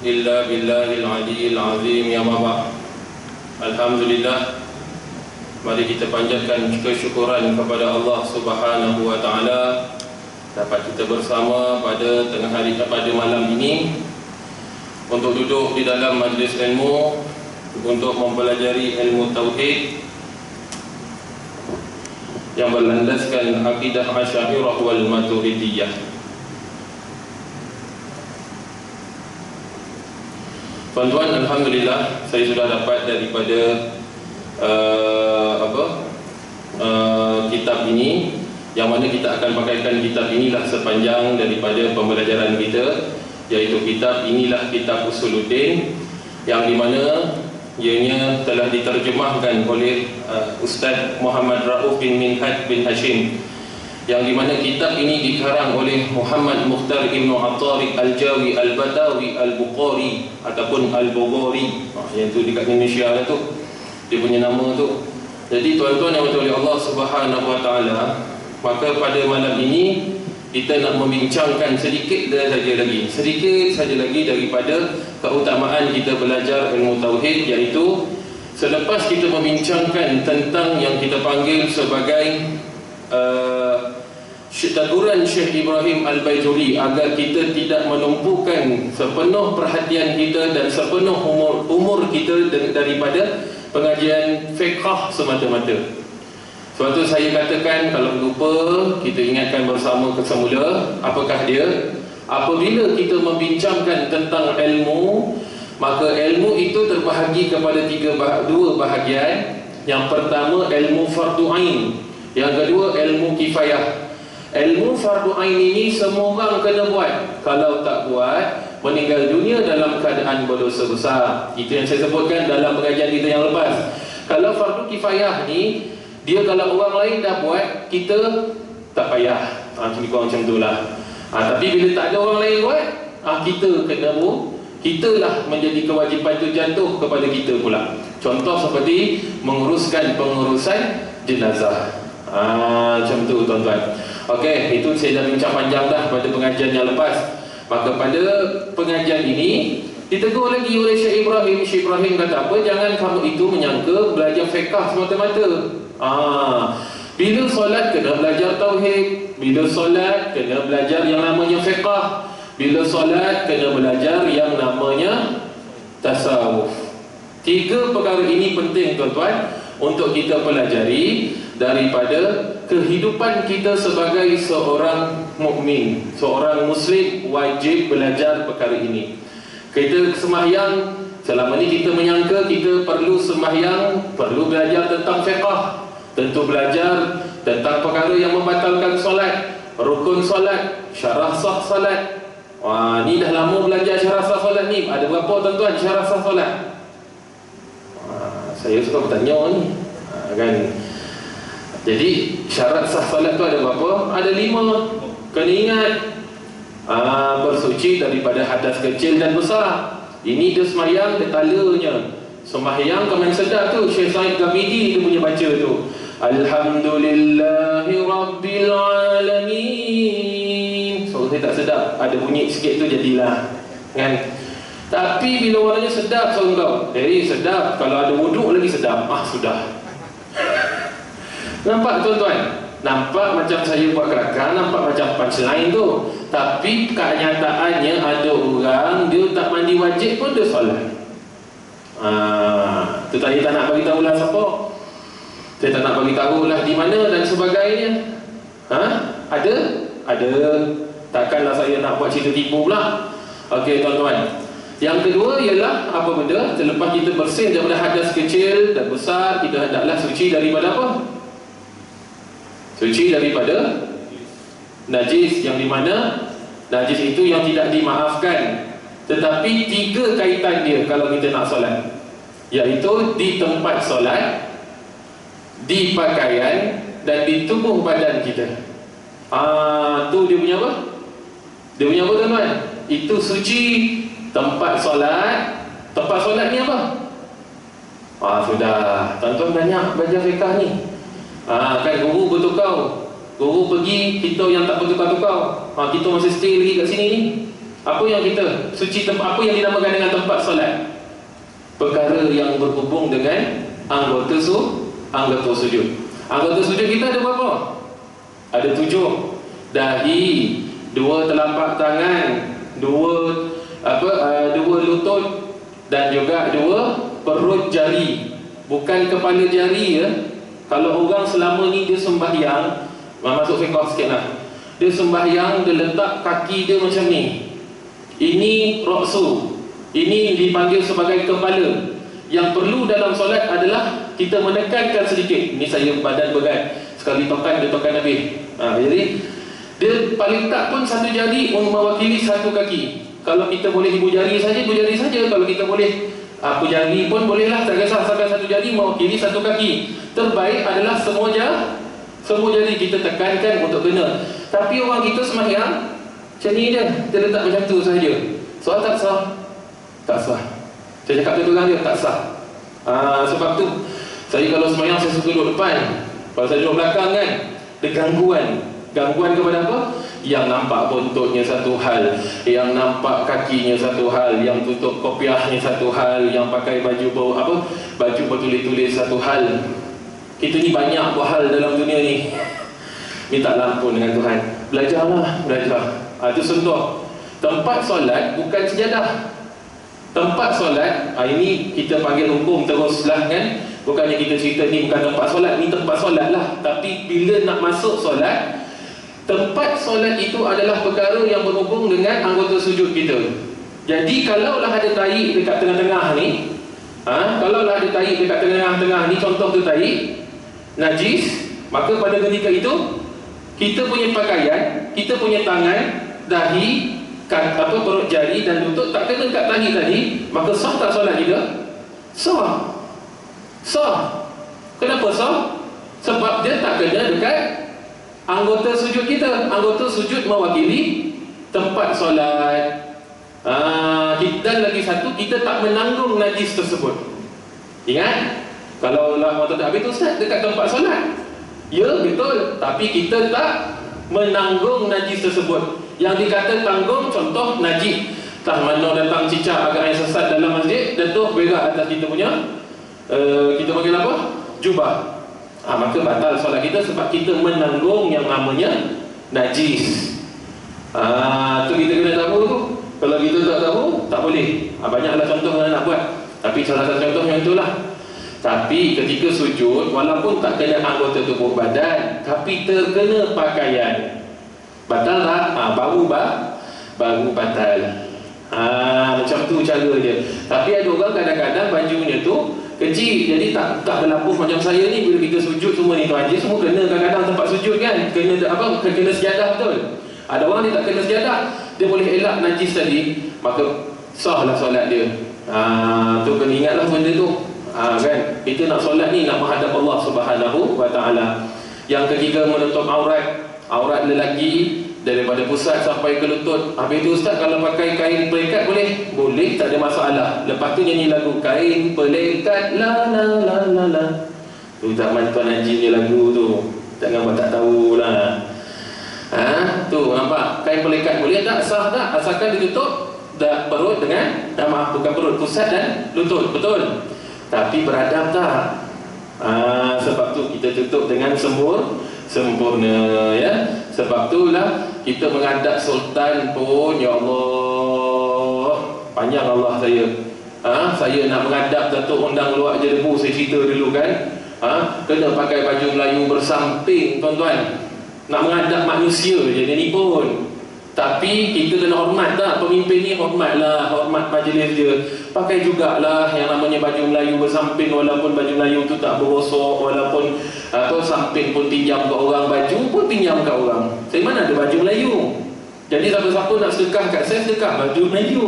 إلا بالله العلي العظيم يا بابا. Alhamdulillah, mari kita panjatkan kesyukuran kepada Allah Subhanahu wa taala dapat kita bersama pada tengah hari pada malam ini untuk duduk di dalam majlis ilmu untuk mempelajari ilmu tauhid yang berlandaskan akidah Asy'ariyah wal Maturidiyah. Tuan-tuan, alhamdulillah saya sudah dapat daripada kitab ini, yang mana kita akan pakaikan kitab inilah sepanjang daripada pembelajaran kita, iaitu kitab inilah Kitab Usuluddin, yang dimana ianya telah diterjemahkan oleh Ustaz Muhammad Rauf bin Minhaj bin Hashim, yang dimana kitab ini dikarang oleh Muhammad Mukhtar Ibn At-Tariq Al-Jawi Al-Batawi Al-Bukhari ataupun Al-Bukhari, yang tu dekat Indonesia lah tu, dia punya nama tu. Jadi tuan-tuan yang dirahmati oleh Allah Subhanahu wa taala, maka pada malam ini kita nak membincangkan sedikit saja lagi daripada keutamaan kita belajar ilmu tauhid, iaitu selepas kita membincangkan tentang yang kita panggil sebagai teguran Syekh Ibrahim Al-Baijuri agar kita tidak menumpukan sepenuh perhatian kita dan sepenuh umur kita daripada pengajian fiqh semata-mata. Sebab tu saya katakan, kalau lupa kita ingatkan bersama kesemula, apakah dia? Apabila kita membincangkan tentang ilmu, maka ilmu itu terbahagi kepada dua bahagian. Yang pertama ilmu fardu ain, yang kedua ilmu kifayah. Ilmu fardu ain ini semua orang kena buat. Kalau tak buat, meninggal dunia dalam keadaan berdosa besar. Itu yang saya sebutkan dalam pengajian kita yang lepas. Kalau fardu kifayah ni, dia kalau orang lain dah buat, kita tak payah. Lebih kurang macam itulah. Tapi bila tak ada orang lain buat, kita kena kitalah menjadi kewajipan itu jatuh kepada kita pula. Contoh seperti menguruskan pengurusan jenazah. Macam tu tuan-tuan. Okey, itu saya dah bincang panjang dah pada pengajian yang lepas. Maka pada pengajian ini ditegur lagi oleh Syekh Ibrahim. Syekh Ibrahim kata apa? Jangan kamu itu menyangka belajar fiqh semata-mata. Bila solat kena belajar tauhid, bila solat kena belajar yang namanya fiqh, bila solat kena belajar yang namanya tasawuf. Tiga perkara ini penting tuan-tuan untuk kita pelajari daripada kehidupan kita sebagai seorang mukmin, seorang muslim wajib belajar perkara ini. Kita sembahyang, selama ini kita menyangka kita perlu sembahyang, perlu belajar tentang fiqh, tentu belajar tentang perkara yang membatalkan solat, rukun solat, syarah sah solat. Ni dah lama belajar syarah sah solat ni. Ada berapa tuan-tuan syarah sah solat? Saya suka bertanya ni, kan? Jadi syarat sah solat tu ada berapa? Ada 5. Kena ingat. Bersuci daripada hadas kecil dan besar. Ini dia sembahyang detalanya. Sembahyang kau sedar tu, Syekh Said Ghamidi dia punya baca tu. Alhamdulillahi Rabbil Alamin. So saya tak sedap, ada bunyi sikit tu jadilah, kan? Tapi bila orangnya sedap so kau, sedap. Kalau ada wuduk lagi sedap. Sudah. Nampak tuan-tuan? Nampak macam saya buat kelakar, nampak macam punchline tu. Tapi kenyataannya ada orang dia tak mandi wajib pun dia solat. Tu tadi tak nak bagi tahulah siapa. Saya tak nak bagi tahulah di mana dan sebagainya. Ada. Takkanlah saya nak buat cerita tipu pula. Okey tuan-tuan. Yang kedua ialah apa benda? Selepas kita bersih daripada hadas kecil dan besar, kita hendaklah suci daripada apa? Suci daripada najis, yang dimana najis itu yang tidak dimaafkan. Tetapi 3 kaitan dia kalau kita nak solat, iaitu di tempat solat, di pakaian dan di tubuh badan kita. Tu dia punya apa? Dia punya apa tuan-tuan? Itu suci tempat solat. Tempat solat ni apa? Sudah. Tuan-tuan banyak belajar fiqh ni. Kan guru bertukar, guru pergi, kita yang tak bertukar-tukar. Kita masih stay lagi kat sini ni. Apa yang kita suci, apa yang dinamakan dengan tempat solat? Perkara yang berhubung dengan anggota sujud. Anggota sujud kita ada berapa? Ada 7. Dahi, 2 telapak tangan, 2 lutut, dan juga 2 perut jari. Bukan kepala jari ya. Kalau orang selama ni dia sembahyang, masuk fiqh sikit lah. Dia sembahyang, dia letak kaki dia macam ni. Ini ra'su. Ini dipanggil sebagai kepala. Yang perlu dalam solat adalah kita menekankan sedikit. Ini saya badan berat, sekali tokan dia tokan habis. Jadi dia paling tak pun satu jari mewakili satu kaki. Kalau kita boleh ibu jari saja. Kalau kita boleh apa jari pun bolehlah, tak kisah, sampai satu jari mewakili satu kaki. Terbaik adalah semua jari kita tekankan untuk kena. Tapi orang kita sembahyang macam ni dia letak macam tu saja. Soal tak sah? Tak sah. Saya cakap tu orang dia tak sah. Sebab tu saya kalau sembahyang saya suka duduk depan. Kalau saya duduk belakang kan, ada gangguan kepada apa? Yang nampak buntutnya satu hal, yang nampak kakinya satu hal, yang tutup kopiahnya satu hal, yang pakai baju bertulis-tulis satu hal. Kita ni banyak buat hal dalam dunia ni. Minta ampun dengan Tuhan. Belajar. Itu contoh. Tempat solat bukan sejadah. Tempat solat, ini kita panggil hukum teruslah kan. Bukannya kita cerita ni bukan tempat solat, ni tempat solat lah. Tapi bila nak masuk solat, tempat solat itu adalah perkara yang berhubung dengan anggota sujud kita. Jadi kalaulah ada tahi dekat tengah-tengah ni, kalaulah ada tahi dekat tengah-tengah ni, contoh tu tahi najis, maka pada ketika itu kita punya pakaian, kita punya tangan, dahi, perut jari dan lutut tak kena kat tahi tadi, maka sah tak solat kita? Sah. Kenapa sah? Sebab dia tak kena dekat anggota sujud kita. Anggota sujud mewakili tempat solat. Dan lagi satu, kita tak menanggung najis tersebut. Ingat? Kalau lah waktu habis tu Ustaz dekat tempat solat, ya betul, tapi kita tak menanggung najis tersebut. Yang dikata tanggung, contoh najis, tah mana datang cicak agak yang sesat dalam masjid, jatuh berak atas kita punya kita panggil apa? Jubah. Maka batal solat kita sebab kita menanggung yang namanya najis. Tu kita kena tahu tu. Kalau kita tak tahu, tak boleh. Banyaklah contoh yang nak buat, tapi salah satu contohnya itulah. Tapi ketika sujud, walaupun tak kena anggota tubuh badan, tapi terkena pakaian, batal tak? Baru batal. Macam tu cara dia. Tapi ada orang kadang-kadang bajunya tu kecil, jadi tak berlabuh macam saya ni. Bila kita sujud semua ni tuan, dia semua kena kadang-kadang tempat sujud kan, kena sejadah betul. Ada orang dia tak kena sejadah, dia boleh elak najis tadi, maka sahlah solat dia. Tu kena ingatlah benda tu. Kan kita nak solat ni nak menghadap Allah Subhanahu wa taala. Yang ketiga, menutup aurat lelaki daripada pusat sampai ke lutut. Habis tu Ustaz, kalau pakai kain pelikat boleh, tak ada masalah. Lepas tu nyanyi lagu kain pelikat la la la la la. Tu zaman Tuan Haji ni lagu tu, jangan buat tak tahulah. Tu nampak, kain pelikat boleh tak? Sah tak? Asalkan ditutup perut dengan bukan perut, pusat dan lutut, betul. Tapi beradab tak? Sebab tu kita tutup dengan sempurna ya. Sebab itulah kita menghadap sultan pun, ya Allah, panjang Allah saya. Saya nak menghadap Datuk Undang Luak Jerebu, saya cerita dulu kan. Kena pakai baju Melayu bersamping tuan-tuan. Nak menghadap manusia je ni pun. Tapi kita kena hormat tak? Pemimpin ni hormat majlis dia. Pakai jugalah yang namanya baju Melayu bersamping, walaupun baju Melayu tu tak berosok, walaupun samping pun pinjam ke orang, baju pun pinjam ke orang. Saya mana ada baju Melayu? Jadi siapa-siapa nak sedekah kat saya, sedekah baju Melayu.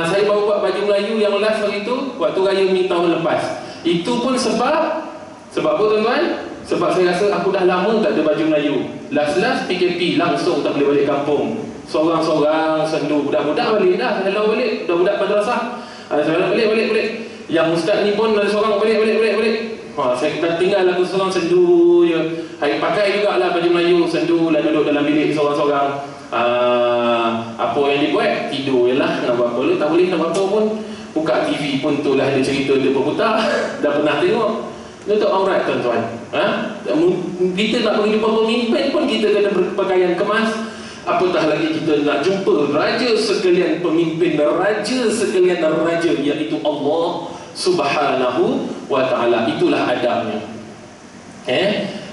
Saya baru buat baju Melayu yang last hari tu, waktu Raya Mi tahun lepas. Itu pun sebab apa tuan-tuan? Sebab saya rasa aku dah lama tak ada baju Melayu. Last PKP langsung tak boleh balik kampung. Seorang-seorang sendu, budak-budak balik dah. Hello balik, budak-budak madrasah. Saya balik. Yang ustaz ni pun ada seorang balik. Saya dah tinggal aku seorang sendu je. Hari pakai jugalah baju Melayu, sendu lah, duduk dalam bilik seorang-seorang. Apa yang dibuat? Tidur je lah. Nak buat apa lu? Tak boleh nak buat apa pun. Buka TV pun tu lah, ada cerita dia berputar. Dah pernah tengok. Itu aurat tuan-tuan. Kita nak bagi jumpa pemimpin pun kita kena berpakaian kemas. Apatah lagi kita nak jumpa raja sekalian pemimpin, raja sekalian raja, iaitu Allah Subhanahu wa ta'ala. Itulah adabnya.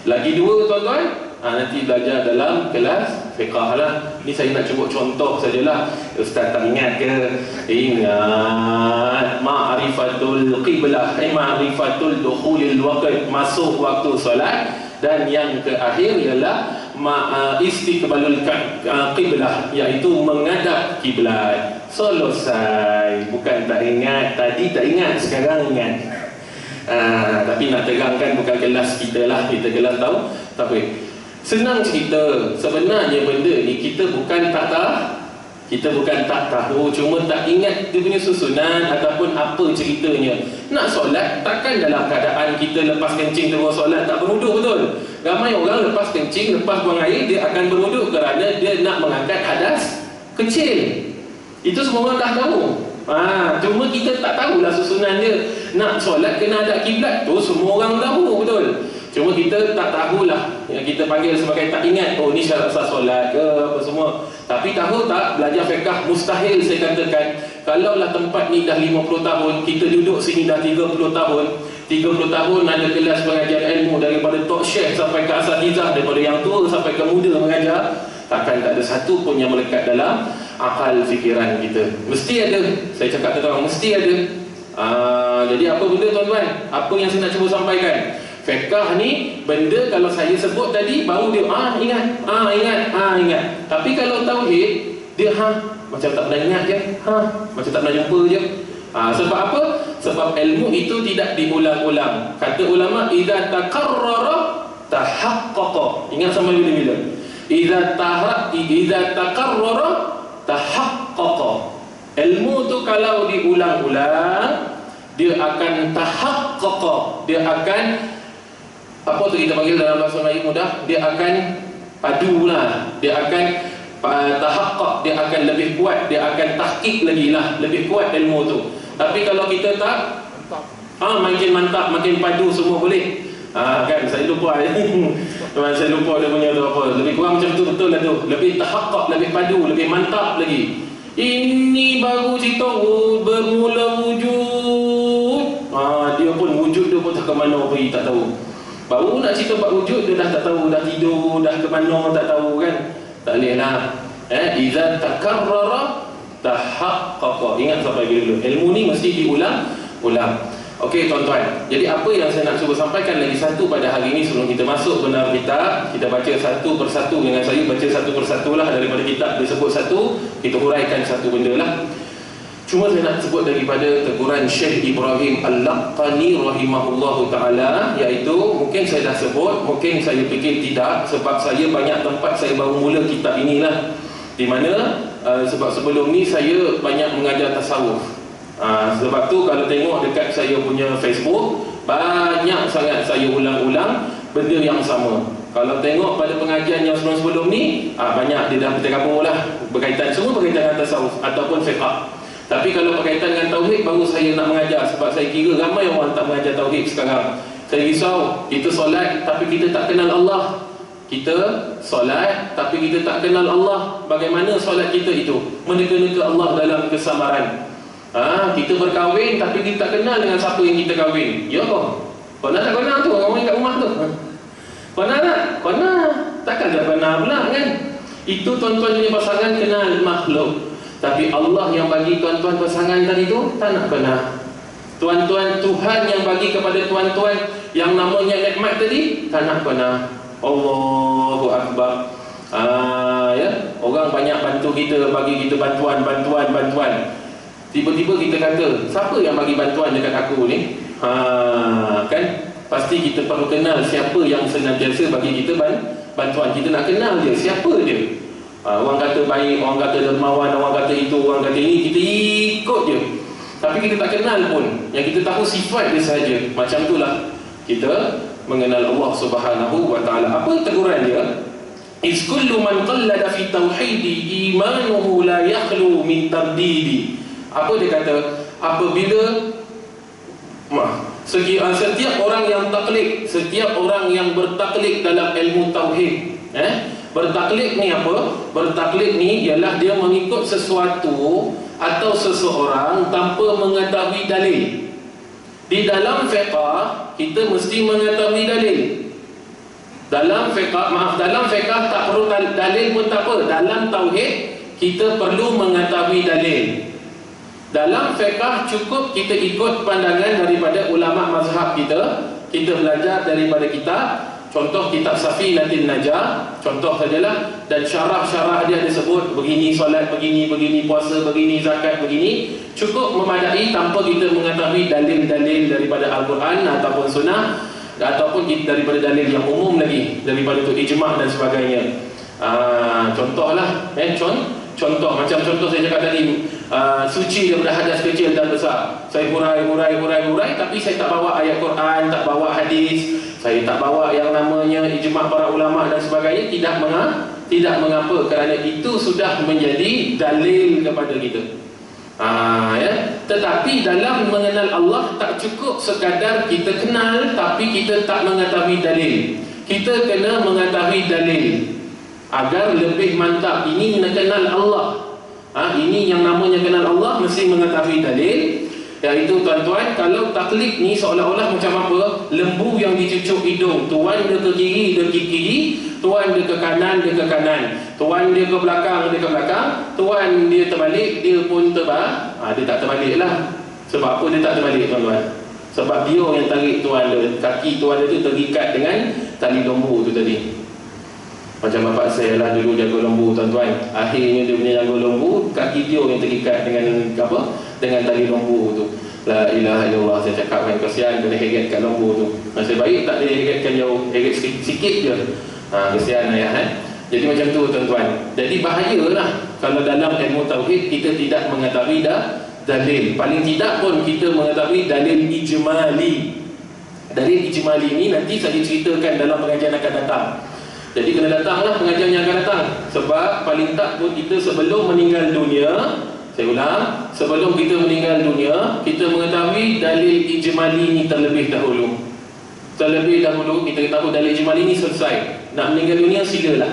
Lagi dua tuan-tuan, nanti belajar dalam kelas fiqah lah. Ini saya nak cuba contoh sajalah. Ustaz tak ingat ke? Ingat. Ma'rifatul qiblah, ma'rifatul dukhulil waqt, masuk waktu solat. Dan yang terakhir ialah istiqbalul qiblah, iaitu menghadap kiblat. Selesai. Bukan tak ingat, tadi tak ingat, sekarang ingat. Tapi nak terangkan bukan kelas kita lah, kita kelas tahu. Tapi senang cerita, sebenarnya benda ni kita bukan tak tahu, cuma tak ingat dia punya susunan ataupun apa ceritanya. Nak solat, takkan dalam keadaan kita lepas kencing terus solat tak berwuduk, betul? Ramai orang lepas kencing, lepas buang air, dia akan berwuduk kerana dia nak mengangkat hadas kecil. Itu semua orang dah tahu. Cuma kita tak tahulah susunan dia. Nak solat kena hadap kiblat tu semua orang tahu, betul? Cuma kita tak tahulah, yang kita panggil sebagai tak ingat. Oh, ni syarat sah solat ke apa semua. Tapi tahu tak, belajar fiqh mustahil saya katakan. Kalaulah tempat ni dah 50 tahun, kita duduk sini dah 30 tahun. 30 tahun ada kelas pengajian ilmu, daripada tok syekh sampai ke asatizah, daripada yang tua sampai ke muda mengajar. Takkan tak ada satu pun yang melekat dalam akal fikiran kita. Mesti ada. Saya cakap terang, mesti ada. Jadi apa benda tuan-tuan? Apa yang saya nak cuba sampaikan? Fiqh ni benda kalau saya sebut tadi baru dia ingat. Tapi kalau tauhid dia macam tak pernah ingat je. Macam tak pernah jumpa je. Sebab apa? Sebab ilmu itu tidak diulang-ulang. Kata ulama, idza takarrara tahaqqaqa. Ingat sampai bila-bila. Idza takarrara tahaqqaqa. Ilmu tu kalau diulang-ulang dia akan tahaqqaqa. Dia akan apa tu kita panggil dalam bahasa Melayu mudah, dia akan padulah, dia akan tahaqqaq, dia akan lebih kuat, dia akan tahqiq lagi lah, lebih kuat ilmu tu. Tapi kalau kita tak makin mantap, makin padu semua boleh. Kan saya lupa saya lupa dia punya tu apa. Lebih kurang macam tu, betul lah tu. Lebih tahaqqaq, lebih padu, lebih mantap lagi. Ini baru cerita bermula wujud. Dia pun wujud dia pun tak ke mana pergi, tak tahu. Baru nak cerita bab wujud dia dah tak tahu, dah tidur, dah ke mana tak tahu kan. Tak boleh lah. Idza takarrara tahaqqaqa. Ingat sampai bila-bila. Ilmu ni mesti diulang-ulang. Okey tuan-tuan. Jadi apa yang saya nak cuba sampaikan lagi satu pada hari ini sebelum kita masuk benar kita baca satu persatu dengan saya, baca satu persatu lah daripada kitab disebut satu, kita huraikan satu benda lah. Cuma saya nak sebut daripada teguran Syekh Ibrahim Al-Laqani rahimahullahu ta'ala, iaitu mungkin saya dah sebut, mungkin saya fikir tidak, sebab saya banyak tempat saya baru mula kitab inilah, di mana sebab sebelum ni saya banyak mengajar tasawuf. Sebab tu kalau tengok dekat saya punya Facebook, banyak sangat saya ulang-ulang benda yang sama. Kalau tengok pada pengajian yang sebelum-sebelum ni, banyak dia dah bertergabung lah, berkaitan, semua berkaitan dengan tasawuf ataupun fiqh. Tapi kalau berkaitan dengan tauhid, baru saya nak mengajar. Sebab saya kira ramai orang tak mengajar tauhid sekarang. Saya risau, kita solat tapi kita tak kenal Allah. Kita solat tapi kita tak kenal Allah. Bagaimana solat kita itu? Meneka-neka Allah dalam kesamaran. Kita berkahwin tapi kita tak kenal dengan siapa yang kita kahwin. Ya kok? Kau nak tak kenal tu orang kat rumah tu? Kau nak tak? Kau nak? Takkan tak kenal pula kan? Itu tuan-tuan punya pasangan kenal makhluk. Tapi Allah yang bagi tuan-tuan pasangan tadi tu tak nak kenal. Tuan-tuan, Tuhan yang bagi kepada tuan-tuan yang namanya nikmat tadi tak nak kenal. Allahu Akbar. Ya, orang banyak bantu kita, bagi kita bantuan. Tiba-tiba kita kata, siapa yang bagi bantuan dekat aku ni? Kan? Pasti kita perlu kenal siapa yang senantiasa bagi kita bantuan. Kita nak kenal dia, siapa dia? Orang kata baik, orang kata dermawan, orang kata itu, orang kata ini, kita ikut je. Tapi kita tak kenal pun. Yang kita tahu sifat dia sahaja. Macam itulah kita mengenal Allah Subhanahu wa ta'ala. Apa teguran dia? Iz kullu man qallada fi tauhidi imanuhu la yakhlu min tardidi. Apa dia kata? Apabila setiap orang yang taklid, setiap orang yang bertaklid dalam ilmu tauhid, bertaklid ni apa? Bertaklid ni ialah dia mengikut sesuatu atau seseorang tanpa mengetahui dalil. Di dalam fiqh kita mesti mengetahui dalil. Dalam fiqh tak perlu dalil pun tak apa. Dalam tauhid kita perlu mengetahui dalil. Dalam fiqh cukup kita ikut pandangan daripada ulama mazhab kita. Kita belajar daripada kitab. Contoh kitab Safinatin Najah, contoh sajalah. Dan syarah-syarah dia disebut begini solat, begini puasa, begini zakat, begini. Cukup memadai tanpa kita mengetahui dalil-dalil daripada Al-Quran ataupun Sunnah, ataupun daripada dalil yang umum lagi, daripada tu ijma' dan sebagainya. Contohlah, contoh macam contoh saya cakap tadi, suci daripada hadas kecil dan besar. Saya hurai, tapi saya tak bawa ayat Quran, tak bawa hadis, saya tak bawa yang namanya ijma' para ulama dan sebagainya. Tidak mengapa, kerana itu sudah menjadi dalil kepada kita. Tetapi dalam mengenal Allah tak cukup sekadar kita kenal tapi kita tak mengetahui dalil. Kita kena mengetahui dalil agar lebih mantap. Ini mengenal Allah. Ini yang namanya kenal Allah, mesti mengetahui dalil. Iaitu tuan-tuan, kalau taklid ni seolah-olah macam apa? Lembu yang dicucuk hidung. Tuan dia ke kiri, dia ke kiri. Tuan dia ke kanan, dia ke kanan. Tuan dia ke belakang, dia ke belakang. Tuan dia terbalik, dia pun dia tak terbalik lah. Sebab apa dia tak terbalik, tuan-tuan? Sebab dia yang tarik tuan dia. Kaki tuan dia tu terikat dengan tali lembu tu tadi. Macam bapak saya lah dulu jaga lembu, tuan-tuan. Akhirnya dia punya jaga lembu, kaki dia yang terikat dengan apa? Dengan tali lembu tu. La ilaha illallah. Saya cakap kan, kesian kena heretkan lembu tu. Nasib baik tak boleh heretkan jauh, heret sikit je. Kesian ayah Jadi macam tu, tuan-tuan. Jadi bahayalah kalau dalam ilmu tauhid kita tidak mengetahui dalil. Paling tidak pun kita mengetahui dalil ijmali. Dalil ijmali ni nanti saya ceritakan dalam pengajian akan datang. Jadi kena datanglah pengajian yang akan datang. Sebab paling tak pun kita sebelum meninggal dunia, saya ulang, sebelum kita meninggal dunia, kita mengetahui dalil ijmali ni terlebih dahulu. Terlebih dahulu kita tahu dalil ijmali ni selesai. Nak meninggal dunia silalah.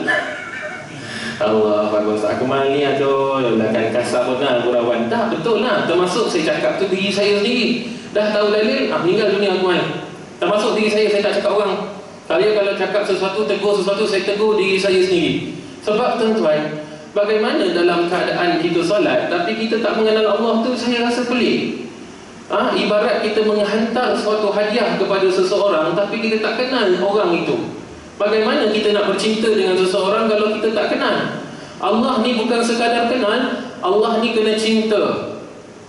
Allah bagus. Aku malam ni aduh kan kasar pun lah gurauan. Tak, betul lah. Termasuk saya cakap tu diri saya sendiri. Dah tahu dalil, meninggal dunia aku malam. Termasuk diri saya tak cakap orang. Kalau cakap sesuatu, tegur sesuatu, saya tegur diri saya sendiri. Sebab tuan-tuan, bagaimana dalam keadaan kita solat tapi kita tak mengenal Allah tu, saya rasa pelik. Ibarat kita menghantar suatu hadiah kepada seseorang tapi kita tak kenal orang itu. Bagaimana kita nak bercinta dengan seseorang kalau kita tak kenal? Allah ni bukan sekadar kenal, Allah ni kena cinta.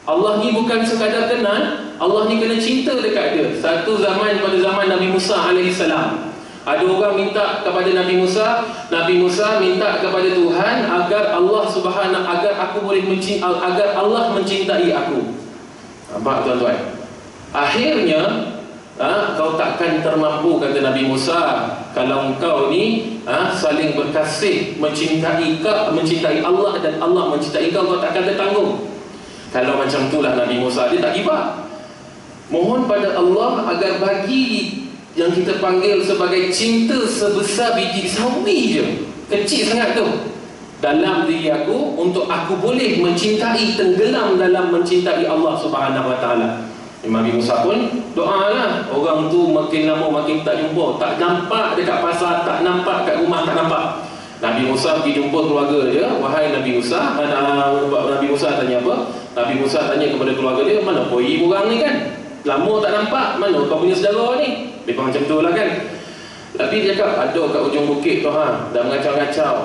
Allah ni bukan sekadar kenal, Allah ni kena cinta dekat dia. Satu zaman, pada zaman Nabi Musa AS, ada orang minta kepada Nabi Musa minta kepada Tuhan agar Allah Subhanahu, agar aku boleh agar Allah mencintai aku. Nampak tuan-tuan? Akhirnya kau takkan termampu, kata Nabi Musa, kalau engkau ni saling berkasih, mencintai Allah dan Allah mencintai kau, kau takkan tertanggung. Kalau macam itulah Nabi Musa, dia tak give up. Mohon pada Allah agar bagi yang kita panggil sebagai cinta sebesar biji sawi je, kecil sangat tu, dalam diri aku, untuk aku boleh mencintai, tenggelam dalam mencintai Allah Subhanahu Wa Taala. Nabi Musa pun doa lah. Orang tu makin lama makin tak jumpa, tak nampak dekat pasar, tak nampak kat rumah, tak nampak. Nabi Musa pergi jumpa keluarga dia. Wahai Nabi Musa, Nabi Musa tanya apa? Nabi Musa tanya kepada keluarga dia, mana pergi orang ni kan? Lama tak nampak, mana kau punya saudara ni? Mereka macam tu lah kan. Tapi dia cakap, ada kat ujung bukit tu dah mengacau-ngacau.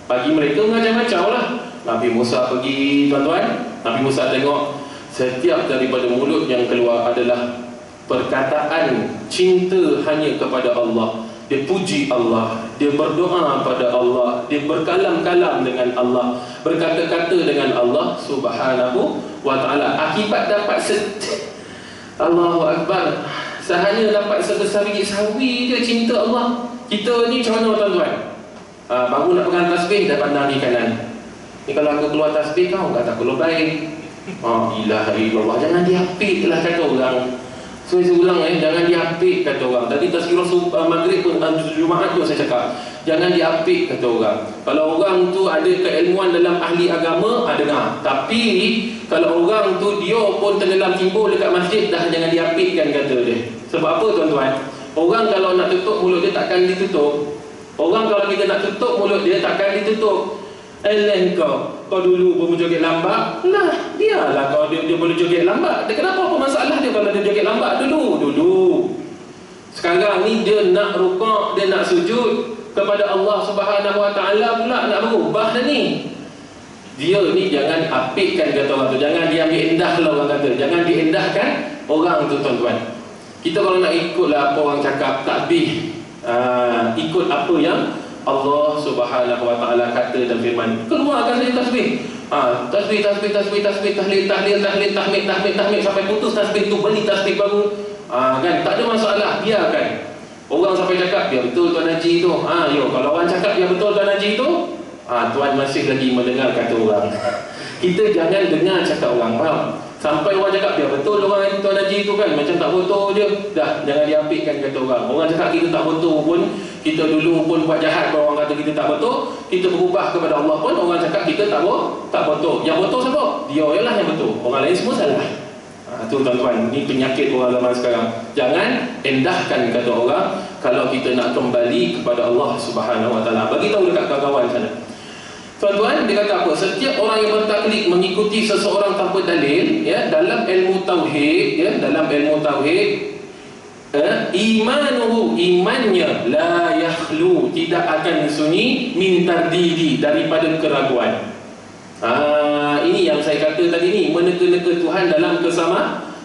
Bagi mereka mengacau-ngacau lah. Nabi Musa pergi, tuan-tuan. Nabi Musa tengok, setiap daripada mulut yang keluar adalah perkataan cinta hanya kepada Allah. Dia puji Allah, dia berdoa pada Allah, dia berkalam-kalam dengan Allah, berkata-kata dengan Allah Subhanahu Wa Ta'ala. Akibat dapat Allahu Akbar, sehanya dapat sebesar biji sawi je cinta Allah. Kita ni macam mana tuan-tuan? Baru nak pegang tasbih dah pandang di kanan. Ni kalau aku keluar tasbih kau kata aku baik. Ilaha illallah. Jangan diapik lah kata orang. Saya ulang jangan diapik kata orang. Tadi tazkirah maghrib pun Jumaat tu saya cakap, jangan diapik kata orang. Kalau orang tu ada keilmuan dalam ahli agama, dengar. Tapi kalau orang tu dia pun tenggelam timbul dekat masjid, dah jangan diapikkan kata dia. Sebab apa tuan-tuan? Orang kalau nak tutup mulut dia takkan ditutup. Orang kalau kita nak tutup mulut dia takkan ditutup. Kau dulu pun joget lambat. Lah, dialah dia boleh joget lambat. Kenapa apa masalah dia kalau dia joget lambat dulu. Sekarang ni dia nak rukuk, dia nak sujud kepada Allah Subhanahu Wa Taala pula nak berubah dah ni. Dia ni jangan apikkan kata orang tu. Jangan diambil endah lah orang kata. Jangan diendahkan orang tu tuan-tuan. Kita kalau nak ikutlah apa orang cakap takbir, ikut apa yang Allah Subhanahu Wa Taala kata dalam firman. Keluarkan saja tasbih. Tasbih, tahlil sampai putus tasbih tu, beli tasbih baru. Kan tak ada masalah, biarkan. Orang sampai cakap, ya betul Tuan Haji tu. Kalau orang cakap ya betul Tuan Haji tu, Tuan masih lagi mendengar kata orang. Kita jangan dengar cakap orang, faham? Sampai orang cakap, ya betul orang Tuan Haji tu kan, macam tak betul je. Dah, jangan diapikkan kata orang. Orang cakap kita tak betul pun, kita dulu pun buat jahat kalau orang kata kita tak betul, kita berubah kepada Allah pun orang cakap kita tak betul. Yang betul siapa? Dia ialah yang betul. Orang lain semua salah. Tu tuan-tuan, ni penyakit orang zaman sekarang. Jangan endahkan kata orang kalau kita nak kembali kepada Allah Subhanahu Wa Taala. Bagi tahu dekat kawan-kawan sana. Tuan-tuan, dia kata apa? Setiap orang yang bertaklid mengikuti seseorang tanpa dalil, ya, dalam ilmu tauhid, imanuhu, imannya la yakhlu, tidak akan sunyi min tardidi, daripada keraguan. Ini yang saya kata tadi ni, meneka-neka Tuhan dalam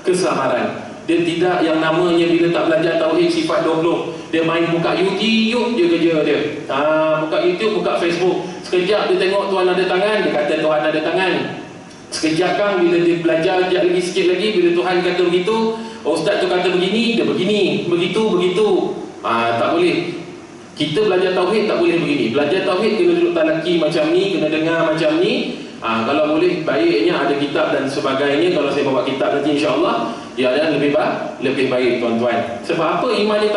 kesamaran. Dia tidak yang namanya bila tak belajar tauhid sifat 20, dia main buka YouTube je kerja dia. Buka YouTube, buka Facebook. Sekejap dia tengok Tuhan ada tangan, dia kata Tuhan ada tangan. Sekejap kan bila dia belajar lagi sikit lagi, bila Tuhan kata begitu, ustaz tu kata begini, dia begini, begitu. Tak boleh. Kita belajar tauhid tak boleh begini. Belajar tauhid kena duduk talaki macam ni, kena dengar macam ni. Kalau boleh baiknya ada kitab dan sebagainya. Kalau saya bawa kitab nanti insya-Allah dia ada lebih baik tuan-tuan. Sebab apa imannya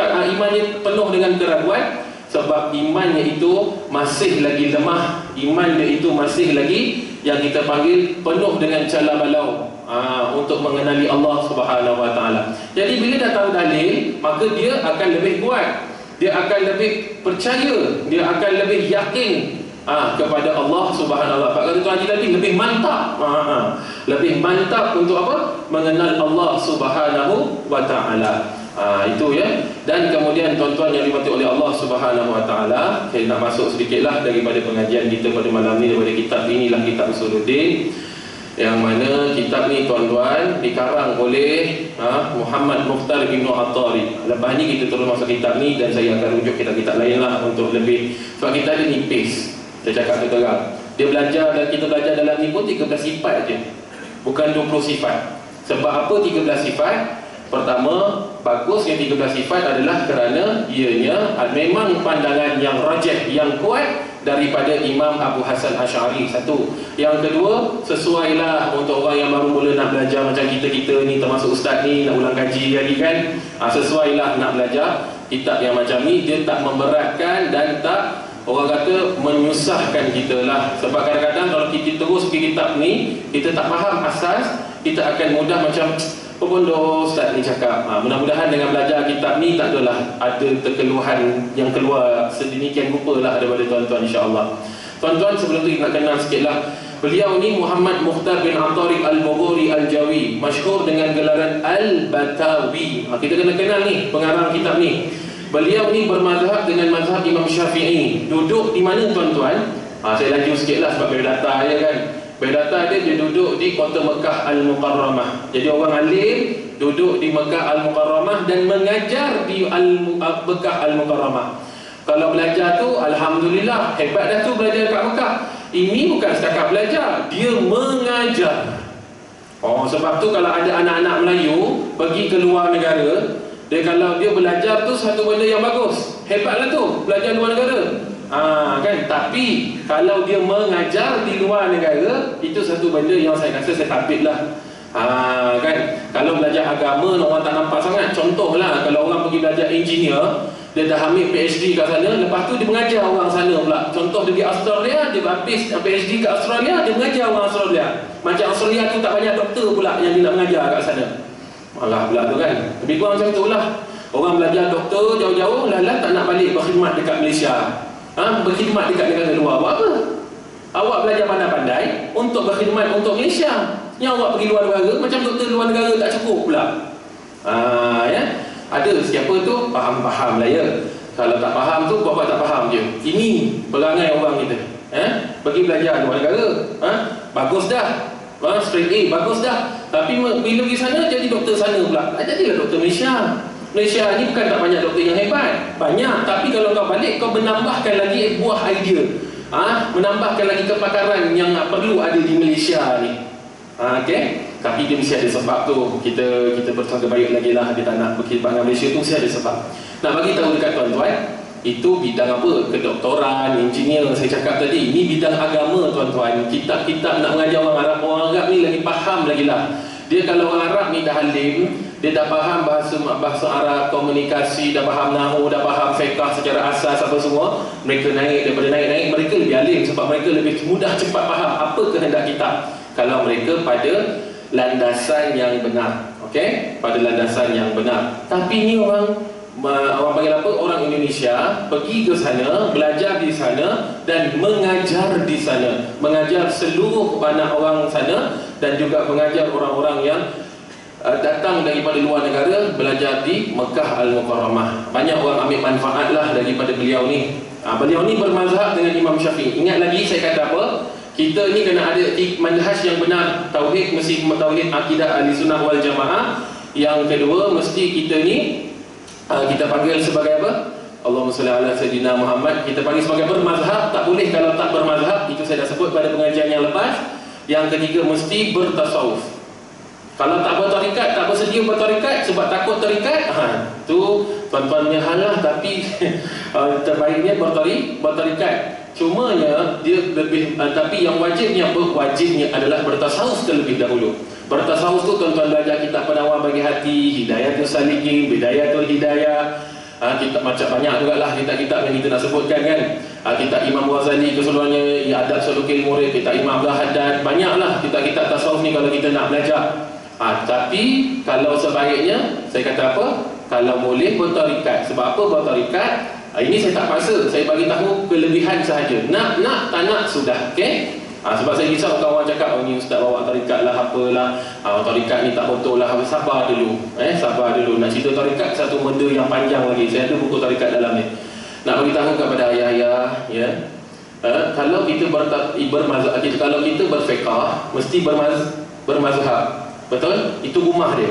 penuh dengan keraguan? Sebab imannya itu masih lagi lemah. Imannya itu masih lagi yang kita panggil penuh dengan cala balau untuk mengenali Allah Subhanahu Wa Taala. Jadi bila dah tahu dalil, maka dia akan lebih kuat, dia akan lebih percaya, dia akan lebih yakin kepada Allah Subhanahu Wa Taala. Pak kata Tuan Haji tadi lebih mantap. Lebih mantap untuk apa? Mengenal Allah Subhanahu Wa Taala. Itu ya. Dan kemudian tuan-tuan yang dirahmati oleh Allah Subhanahu Wa Taala, saya nak masuk sedikitlah daripada pengajian kita pada malam ni daripada kitab inilah, Kitab Usuluddin, yang mana kitab ni tuan-tuan dikarang oleh Muhammad Mukhtar bin At-Tari. Lepas ni kita terus masuk kitab ni dan saya akan rujuk kitab-kitab lain lah untuk lebih, sebab kita ada nipis. Saya cakap ke terang, dia belajar dan kita belajar dalam ni pun 13 sifat je, bukan 20 sifat. Sebab apa 13 sifat? Pertama, bagus yang 13 sifat adalah kerana ianya memang pandangan yang rajih, yang kuat daripada Imam Abu Hasan Asy'ari. Satu. Yang kedua, sesuailah untuk orang yang baru mula nak belajar macam kita-kita ni, termasuk ustaz ni nak ulang kaji lagi kan. Sesuailah nak belajar kitab yang macam ni, dia tak memberatkan dan tak, orang kata, menyusahkan kita lah. Sebab kadang-kadang kalau kita terus pergi kitab ni, kita tak faham asas, kita akan mudah macam bodoh ustaz ni cakap. Mudah-mudahan dengan belajar kitab ni tak adalah ada terkeluhan yang keluar sedemikian rupa lah daripada tuan-tuan insya-Allah. Tuan-tuan, sebelum tu nak kenal sikitlah. Beliau ni Muhammad Mukhtar bin At-Tariq Al-Bukhari Al-Jawi, masyhur dengan gelaran Al-Batawi. Kita kena kenal ni pengarang kitab ni. Beliau ni bermazhab dengan mazhab Imam Syafi'i. Duduk di mana tuan-tuan? Saya laju sikitlah sebab biodata ya kan. Biodata dia duduk di kota Mekah Al-Mukarramah. Jadi orang alim duduk di Mekah Al-Mukarramah dan mengajar di Mekah Al-Mukarramah. Kalau belajar tu alhamdulillah, hebat dah tu belajar kat Mekah. Ini bukan setakat belajar, dia mengajar. Sebab tu kalau ada anak-anak Melayu pergi ke luar negara, Dia kalau dia belajar tu satu benda yang bagus, hebatlah tu, belajar luar negara. Kan? Tapi kalau dia mengajar di luar negara, itu satu benda yang saya rasa saya tabik lah. Kan? Kalau belajar agama orang tak nampak sangat. Contohlah kalau orang pergi belajar engineer, dia dah ambil PhD kat sana, lepas tu dia mengajar orang sana pula. Contoh dia pergi Australia, dia habis PhD kat Australia, dia mengajar orang Australia. Macam Australia tu tak banyak doktor pula yang dia nak mengajar kat sana. Malah pula tu kan. Lebih kurang macam tu lah. Orang belajar doktor jauh-jauh, lah tak nak balik berkhidmat dekat Malaysia. Berkhidmat dekat negara luar. Buat apa? Awak belajar pandai-pandai untuk berkhidmat untuk Malaysia. Yang awak pergi luar negara, macam doktor luar negara tak cukup pula. Ya. Ada siapa tu faham-faham lah ya. Kalau tak faham tu buat tak faham je. Ini perangai orang kita. Pergi belajar luar negara, bagus dah, straight A bagus dah. Tapi bila pergi sana jadi doktor sana pula. Jadilah doktor Malaysia. Malaysia ni bukan tak banyak doktor yang hebat, banyak. Tapi kalau kau balik, kau menambahkan lagi buah idea, menambahkan lagi kepakaran yang perlu ada di Malaysia ni. Okay? Tapi dia mesti ada sebab tu. Kita bersangka baik lagi lah. Dia tak nak berkhidmat dengan Malaysia tu, mesti ada sebab. Nak bagi tahu dekat tuan-tuan, itu bidang apa? Kedoktoran, engineer saya cakap tadi. Ini bidang agama tuan-tuan. Kitab-kitab nak mengajar orang Arab ni lagi faham lagi lah. Dia kalau orang Arab ni dah alim, dia dah faham bahasa Arab, komunikasi, dah faham nahwu, dah faham fiqh secara asas apa semua. Mereka daripada naik-naik, mereka lebih alim sebab mereka lebih mudah cepat faham apa kehendak kita. Kalau mereka pada landasan yang benar, okey, pada landasan yang benar. Tapi ni orang panggil apa? Orang Indonesia pergi ke sana, belajar di sana dan mengajar di sana, mengajar seluruh anak orang sana dan juga mengajar orang-orang yang datang daripada luar negara belajar di Mekah Al-Mukarramah. Banyak orang ambil manfaat lah daripada beliau ni. Beliau ni bermazhab dengan Imam Syafi'i. Ingat lagi saya kata apa? Kita ni kena ada manhaj yang benar. Tauhid mesti tauhid akidah Ahlussunnah wal Jamaah. Yang kedua mesti kita ni kita panggil sebagai apa? Allahumma shalli ala sayyidina Muhammad. Kita panggil sebagai bermazhab. Tak boleh kalau tak bermazhab. Itu saya dah sebut pada pengajian yang lepas. Yang ketiga mesti bertasawuf. Kalau tak bertarikat, tak bersedia bertarikat sebab takut tarikat, tu tuan-tuan punya hal lah. Tapi terbaiknya bertarikat. Cumanya dia lebih, tapi yang wajibnya adalah bertasawuf terlebih dahulu. Bertasawuf tu tuan-tuan belajar kitab Penawar Bagi Hati, Hidayatul Salikin, Bidayatul Hidayah. Kita macam banyak jugalah kitab-kitab yang kita nak sebutkan kan. Kitab Imam Ghazali keseluruhannya, Adab Sulukil Murid, kitab Imam Abdul Haddad, banyaklah kitab-kitab tasawuf ni kalau kita nak belajar. Tapi kalau sebaiknya saya kata apa? Kalau boleh bertarikat. Sebab apa bertarikat? Ini saya tak paksa, saya bagi tahu kelebihan sahaja. Nak tak nak sudah, okey? Sebab saya risau kalau orang cakap, ni ustaz bawa tarikat lah, apalah, tarikat ni tak betul lah. Sabar dulu, sabar dulu. Nak cerita tarikat satu benda yang panjang lagi. Saya ada buku tarikat dalam ni. Nak bagi tahu kepada ayah-ayah, ya. Kalau kita bermazhab, kalau kita berfiqah, mesti bermazhab. Betul? Itu rumah dia.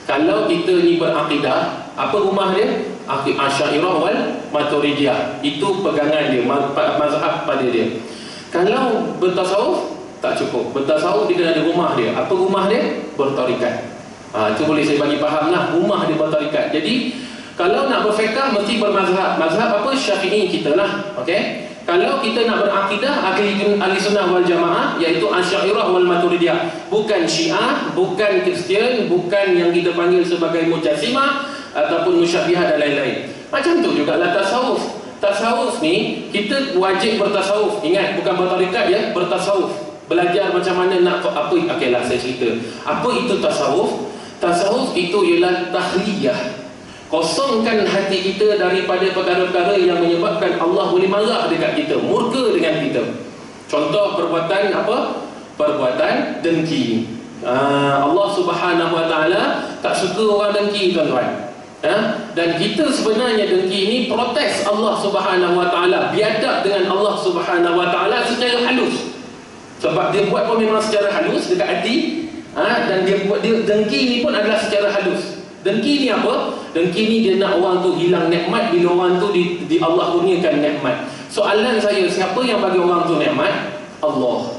Kalau kita ni berakidah, apa rumah dia? Asy'ariyah wal Maturidiyah. Itu pegangan dia, mazhab pada dia. Kalau bertasawuf tak cukup. Bertasawuf dia kena ada rumah dia. Apa rumah dia? Bertarikat. Itu boleh saya bagi faham lah. Rumah dia bertarikat. Jadi kalau nak berfiqah mesti bermazhab. Mazhab apa? Syafi'i kita lah. Okey. Kalau kita nak berakidah Ahlussunnah wal Jamaah, iaitu Asy'ariyah wal Maturidiyah. Bukan Syiah, bukan Kristian, bukan yang kita panggil sebagai Mujassimah ataupun Musyabihah dan lain-lain. Macam tu jugalah tasawuf. Tasawuf ni kita wajib bertasawuf. Ingat, bukan bertarikat ya, bertasawuf. Belajar macam mana nak apa. Okeylah saya cerita. Apa itu tasawuf? Tasawuf itu ialah tahliyah. Kosongkan hati kita daripada perkara-perkara yang menyebabkan Allah boleh marah dekat kita, murka dengan kita. Contoh perbuatan apa? Perbuatan dengki. Allah Subhanahu Wa Taala tak suka orang dengki, tuan-tuan. Dan kita sebenarnya dengki ini protes Allah Subhanahu Wa Taala, biadab dengan Allah Subhanahu Wa Taala secara halus. Sebab dia buat pun memang secara halus dekat hati, dan dia buat dia dengki ini pun adalah secara halus. Dengki ni apa? Dengki ni dia nak orang tu hilang nikmat bila orang tu di Allah kurniakan nikmat. Soalan saya, siapa yang bagi orang tu nikmat? Allah.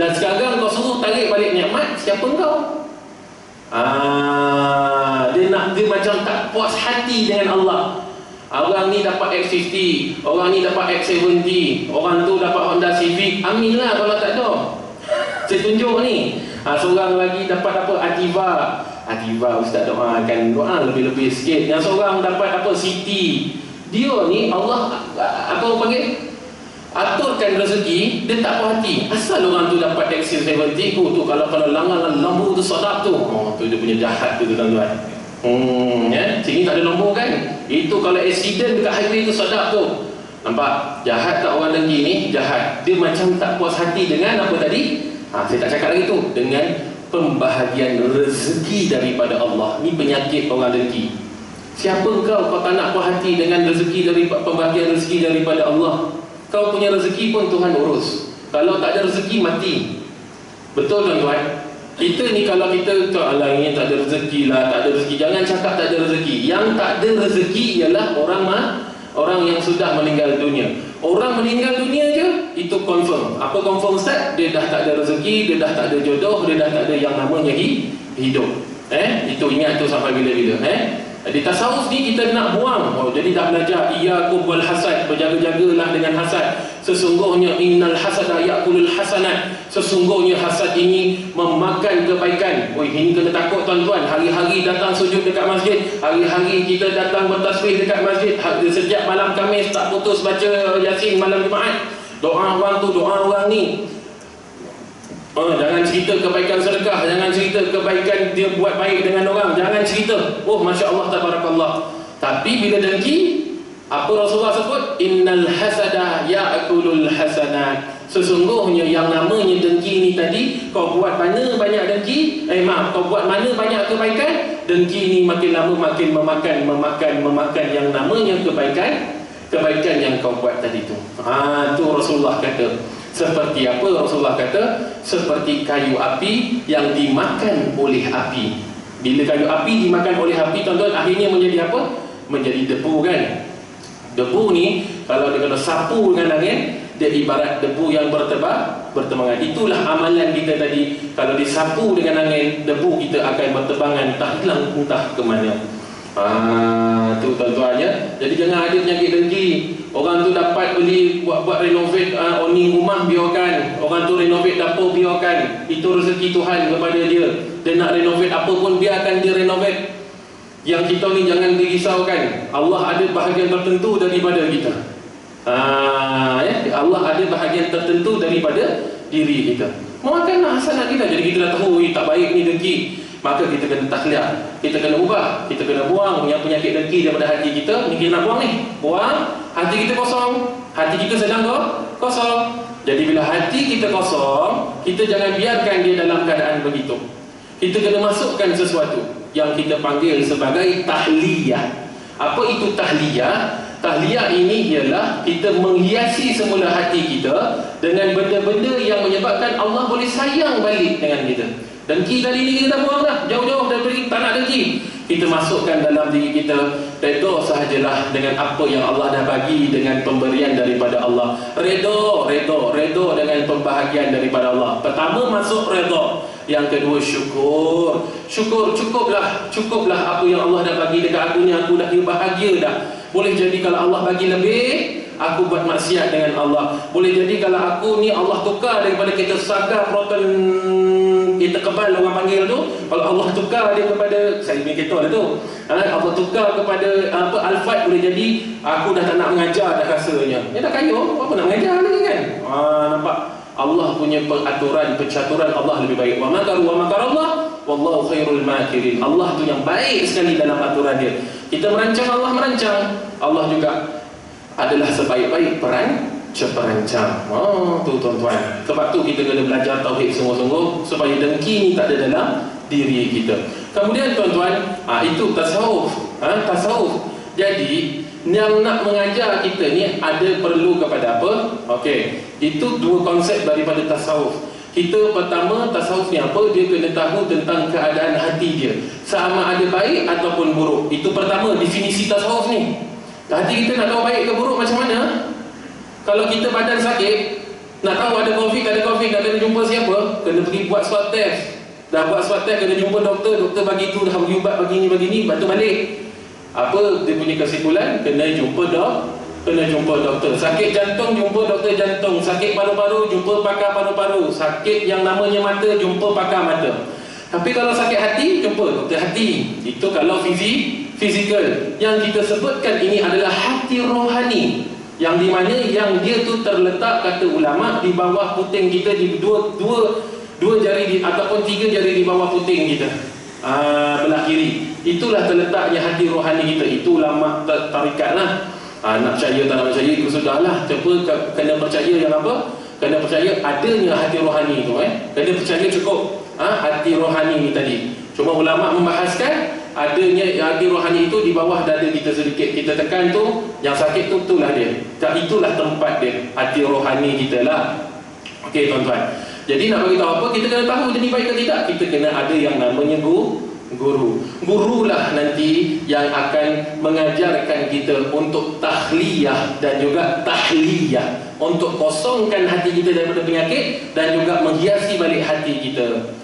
Dan sekarang kau suruh tarik balik nikmat, siapa engkau? Dia macam tak puas hati dengan Allah. Orang ni dapat X50, orang ni dapat X70, orang tu dapat Honda Civic. Aminlah kalau tak ada. Saya tunjuk ni. Seorang lagi dapat apa? Ativa ustaz doakan, doa lebih-lebih sikit. Yang seorang dapat apa? City. Dia ni Allah apa orang panggil? Aturkan rezeki, dia tak puas hati. Asal orang tu dapat X70 tu kalau langan lambu tu sedap tu. Tu dia punya jahat tu tuan-tuan. Sini tak ada lambu kan? Itu kalau accident dekat highway tu sedap tu. Nampak? Jahat tak orang dengki ni? Jahat. Dia macam tak puas hati dengan apa tadi? Saya tak cakap lagi tu. Dengan pembahagian rezeki daripada Allah. Ni penyakit orang dengki. Siapa kau tak nak puas hati dengan rezeki daripada pembahagian rezeki daripada Allah? Kau punya rezeki pun Tuhan urus. Kalau tak ada rezeki, mati. Betul tuan-tuan? Kita ni kalau kita alah ini tak ada rezeki lah, tak ada rezeki. Jangan cakap tak ada rezeki. Yang tak ada rezeki ialah orang yang sudah meninggal dunia. Orang meninggal dunia je, itu confirm. Apa confirm Ustaz? Dia dah tak ada rezeki, dia dah tak ada jodoh, dia dah tak ada yang namanya hidup. Itu ingat tu sampai bila-bila. Di tasawuf ni kita nak buang. Jadi dah belajar iyyakum wal hasad, berjaga-jagalah dengan hasad. Sesungguhnya innal hasada ya'kulul hasanat. Sesungguhnya hasad ini memakan kebaikan. Ini kena takut tuan-tuan. Hari-hari datang sujud dekat masjid, hari-hari kita datang bertasbih dekat masjid. Sejak malam Khamis tak putus baca Yasin malam Jumaat. Doa orang tu, doa orang ni. Jangan cerita kebaikan sedekah, jangan cerita kebaikan dia buat baik dengan orang, jangan cerita. Masya Allah tabarakallah. Tapi bila dengki, apa Rasulullah sebut? Innal hasada ya'kulul hasanat. Sesungguhnya yang namanya dengki ni tadi, kau buat mana banyak dengki, kau buat mana banyak kebaikan, dengki ni makin lama makin memakan yang namanya kebaikan yang kau buat tadi tu. Tu Rasulullah kata. Seperti apa Rasulullah kata? Seperti kayu api yang dimakan oleh api. Bila kayu api dimakan oleh api, tuan-tuan, akhirnya menjadi apa? Menjadi debu kan? Debu ni kalau dia kena sapu dengan angin, dia ibarat debu yang bertebangan. Itulah amalan kita tadi. Kalau disapu dengan angin, debu kita akan bertebangan, entah hilang entah ke mana. Tu tuan-tuan ya. Jadi jangan ada penyakit dengki. Orang tu dapat beli buat renovate owning rumah, biarkan. Orang tu renovate dapur, biarkan. Itu rezeki Tuhan kepada dia. Dia nak renovate apa pun, biarkan dia renovate. Yang kita ni jangan dirisaukan. Allah ada bahagian tertentu daripada kita. Allah ada bahagian tertentu daripada diri kita. Makanlah hasanah kita. Jadi kita dah tahu tak baik ni dengki, maka kita kena takhliah, kita kena ubah, kita kena buang yang penyakit dengki daripada hati kita. Ni kita nak buang ni, buang. Hati kita kosong, hati kita sedang kosong. Jadi bila hati kita kosong, kita jangan biarkan dia dalam keadaan begitu. Kita kena masukkan sesuatu yang kita panggil sebagai tahliyah. Apa itu tahliyah? Tahliyah ini ialah kita menghiasi semula hati kita dengan benda-benda yang menyebabkan Allah boleh sayang balik dengan kita. Dengki tadi ni kita dah buang dah, jauh-jauh dari tak nak dengki. Kita masukkan dalam diri kita, redha sahajalah dengan apa yang Allah dah bagi, dengan pemberian daripada Allah. Redha dengan pembahagian daripada Allah. Pertama masuk redha, yang kedua syukur. Cukuplah apa yang Allah dah bagi dekat aku ni, aku dah bahagia dah. Boleh jadi kalau Allah bagi lebih, aku buat maksiat dengan Allah. Boleh jadi kalau aku ni Allah tukar daripada kita sagar proton kita kebal orang panggil tu, kalau Allah tukar dia kepada, saya punya kereta lah tu, Allah tukar kepada Alphard, boleh jadi aku dah tak nak mengajar dah rasanya. Dia dah kaya, apa nak mengajar lagi kan? Nampak? Allah punya peraturan, pencaturan Allah lebih baik. Wa makaru wa makar Allah wallahu khairul makirin. Allah tu yang baik sekali dalam aturan dia. Kita merancang, Allah merancang. Allah juga adalah sebaik-baik perancang. Tu tuan-tuan. Sebab tu kita kena belajar tauhid sungguh-sungguh supaya dengki ni tak ada dalam diri kita. Kemudian tuan-tuan, itu tasawuf. Tasawuf. Jadi yang nak mengajar kita ni ada perlu kepada apa? Okey, itu dua konsep daripada tasawuf. Kita pertama, tasawuf ni apa? Dia kena tahu tentang keadaan hati dia, sama ada baik ataupun buruk. Itu pertama definisi tasawuf ni. Hati kita nak tahu baik ke buruk macam mana? Kalau kita badan sakit, nak tahu ada COVID, nak kena jumpa siapa? Kena pergi buat swab test. Dah buat swab test, kena jumpa doktor, doktor bagi tu, dah bagi ubat, bagi ni, lepas tu balik. Apa dia punya kesimpulan? Kena jumpa doktor. Sakit jantung, jumpa doktor jantung. Sakit paru-paru, jumpa pakar paru-paru. Sakit yang namanya mata, jumpa pakar mata. Tapi kalau sakit hati, jumpa doktor hati. Itu kalau fizikal. Yang kita sebutkan ini adalah hati rohani, yang di mana yang dia tu terletak, kata ulama, di bawah puting kita, di dua jari ataupun 3 jari di bawah puting kita, belah kiri. Itulah terletaknya hati rohani kita. Itu ulama tarikat lah. Nak percaya tak nak percaya itu sudahlah. Cuma kena percaya yang apa? Kena percaya adanya hati rohani tu. Kena percaya cukup hati rohani ni tadi. Cuma ulama membahaskan adanya hati rohani itu di bawah dada kita sedikit. Kita tekan tu, yang sakit tu, itulah dia. Itulah tempat dia, hati rohani kita lah. Okey tuan-tuan. Jadi nak bagi tahu apa? Kita kena tahu jenis baik ke tidak. Kita kena ada yang namanya guru. Gurulah nanti yang akan mengajarkan kita untuk tahliyah dan juga tahliyah, untuk kosongkan hati kita daripada penyakit dan juga menghiasi balik hati kita.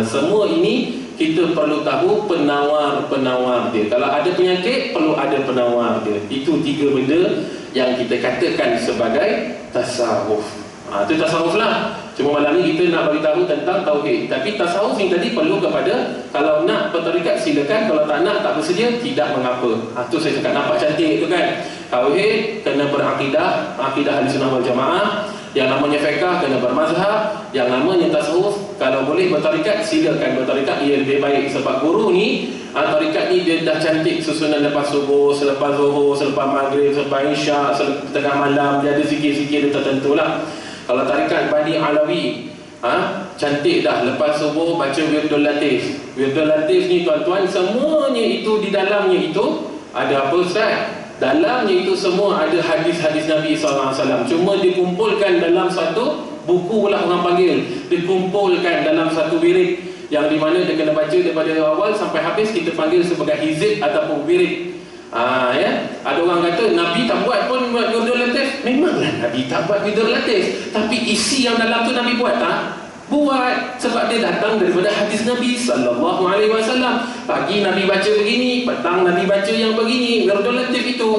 Semua ini kita perlu tahu penawar-penawar dia. Kalau ada penyakit, perlu ada penawar dia. Itu 3 benda yang kita katakan sebagai tasawuf. Itu tasawuf lah. Cuma malam ni kita nak bagi tahu tentang tauhid. Tapi tasawuf ni tadi perlu kepada, kalau nak bertarikat silakan, kalau tak nak, tak bersedia, tidak mengapa. Itu saya cakap, nampak cantik tu kan. Tauhid kena berakidah, akidah Ahlussunnah wal Jamaah. Yang namanya fiqh kena bermazhab. Yang namanya tasawuf, kalau boleh bertarikat silakan bertarikat, ia lebih baik. Sebab guru ni, tarikat ni dia dah cantik susunan lepas subuh, selepas zuhur, selepas maghrib, selepas isyak, tengah malam, dia ada zikir-zikir tertentu lah. Kalau tarikat Bani Alawi, cantik dah, lepas subuh baca Wirdul Latif. Wirdul Latif ni tuan-tuan, semuanya itu di dalamnya itu ada apa Ustaz? Dalamnya itu semua ada hadis-hadis Nabi SAW. Cuma dikumpulkan dalam satu buku lah orang panggil. Dikumpulkan dalam satu wirid, yang di mana dia kena baca daripada awal sampai habis, kita panggil sebagai hizib ataupun wirid. Ada orang kata Nabi tak buat pun Wirdul Latif. Memanglah Nabi tak buat Wirdul Latif, tapi isi yang dalam tu Nabi buat tak? Buat. Sebab dia datang daripada hadis Nabi SAW. Pagi Nabi baca begini, petang Nabi baca yang begini. Wirdul Latif itu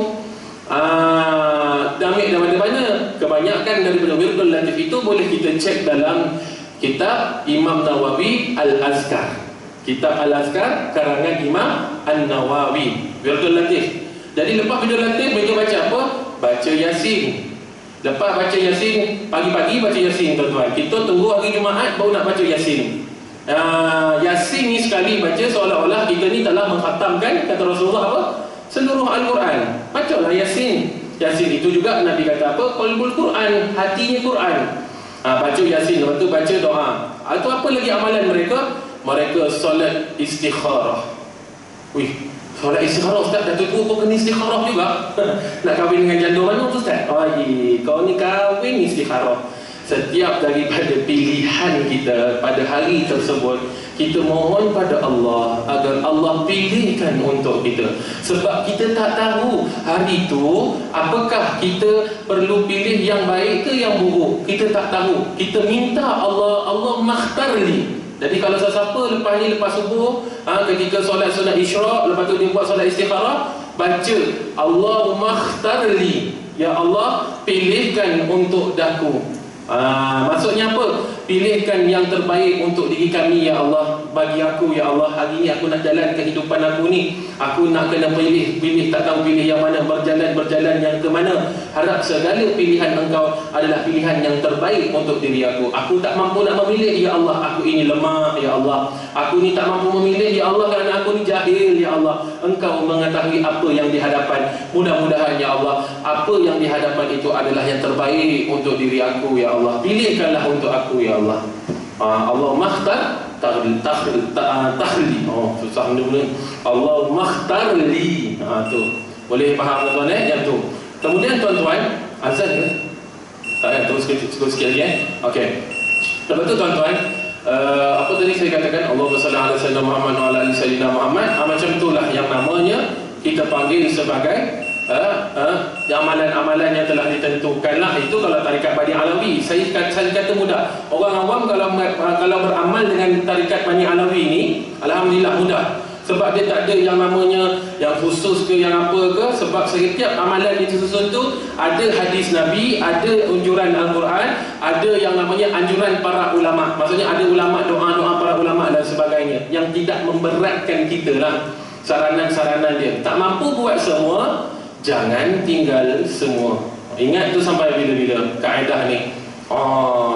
ambil daripada mana? Kebanyakan daripada Wirdul Latif itu boleh kita cek dalam kitab Imam Nawawi Al-Azkar. Kitab Al-Azkar karangan Imam An-Nawawi, Wirdul Latif. Jadi lepas Wirdul Latif mereka baca apa? Baca Yasin. Lepas baca Yasin, pagi-pagi baca Yasin tuan-tuan. Kita tunggu hari Jumaat baru nak baca Yasin. Yasin ni sekali baca seolah-olah kita ni telah mengkhatamkan, kata Rasulullah apa? Seluruh Al-Quran. Bacalah Yasin. Yasin itu juga Nabi kata apa? Qalbul Quran, hatinya Quran. Baca Yasin, lepas tu baca doa. Itu apa lagi amalan mereka? Mereka solat istikharah. Solat istikharah Ustaz, dah tua pun kena istikharah juga. Nak kahwin dengan janda mana tu Ustaz? Kau ni kahwin istikharah. Setiap daripada pilihan kita pada hari tersebut, kita mohon pada Allah agar Allah pilihkan untuk kita. Sebab kita tak tahu hari itu apakah kita perlu pilih yang baik ke yang buruk. Kita tak tahu. Kita minta Allah makhtarli. Jadi kalau sesiapa lepas ni, lepas subuh, ketika solat sunat isyraq, lepas tu dia buat solat istikharah, baca Allahumma khtarli, ya Allah pilihkan untuk daku. Maksudnya apa? Pilihkan yang terbaik untuk diri kami ya Allah. Bagi aku ya Allah, hari ni aku nak jalan kehidupan aku ni, aku nak kena pilih, tak tahu pilih yang mana, berjalan yang ke mana. Harap segala pilihan engkau adalah pilihan yang terbaik untuk diri aku. Aku tak mampu nak memilih ya Allah, aku ini lemah ya Allah. Aku ni tak mampu memilih ya Allah kerana aku ni jahil ya Allah. Engkau mengetahui apa yang di hadapan. Mudah-mudahan ya Allah, apa yang di hadapan itu adalah yang terbaik untuk diri aku ya Allah. Pilihkanlah untuk aku ya Allah. Allah makhtar tahli. Susah benda-benda. Allah makhtarli. Tu boleh faham tuan-tuan yang tu. Kemudian tuan-tuan, azan ke? Tak ya, terus sikit lagi Okey. Lepas tu tuan-tuan, apa tadi saya katakan? Allahumma salli ala sayyidina Muhammad wa ala ali sayyidina Muhammad. Macam itulah yang namanya kita panggil sebagai amalan-amalan yang telah ditentukan lah. Itu kalau tarikat Bani Alawi. Saya kata mudah. Orang awam kalau beramal dengan tarikat Bani Alawi ni, alhamdulillah mudah. Sebab dia tak ada yang namanya yang khusus ke yang apa ke. Sebab setiap amalan itu susun tu ada hadis Nabi, ada unjuran Al-Quran, ada yang namanya anjuran para ulama. Maksudnya ada ulama, doa-doa para ulama dan sebagainya, yang tidak memberatkan kita lah saranan-saranan dia. Tak mampu buat semua, jangan tinggal semua. Ingat tu sampai bila-bila kaedah ni.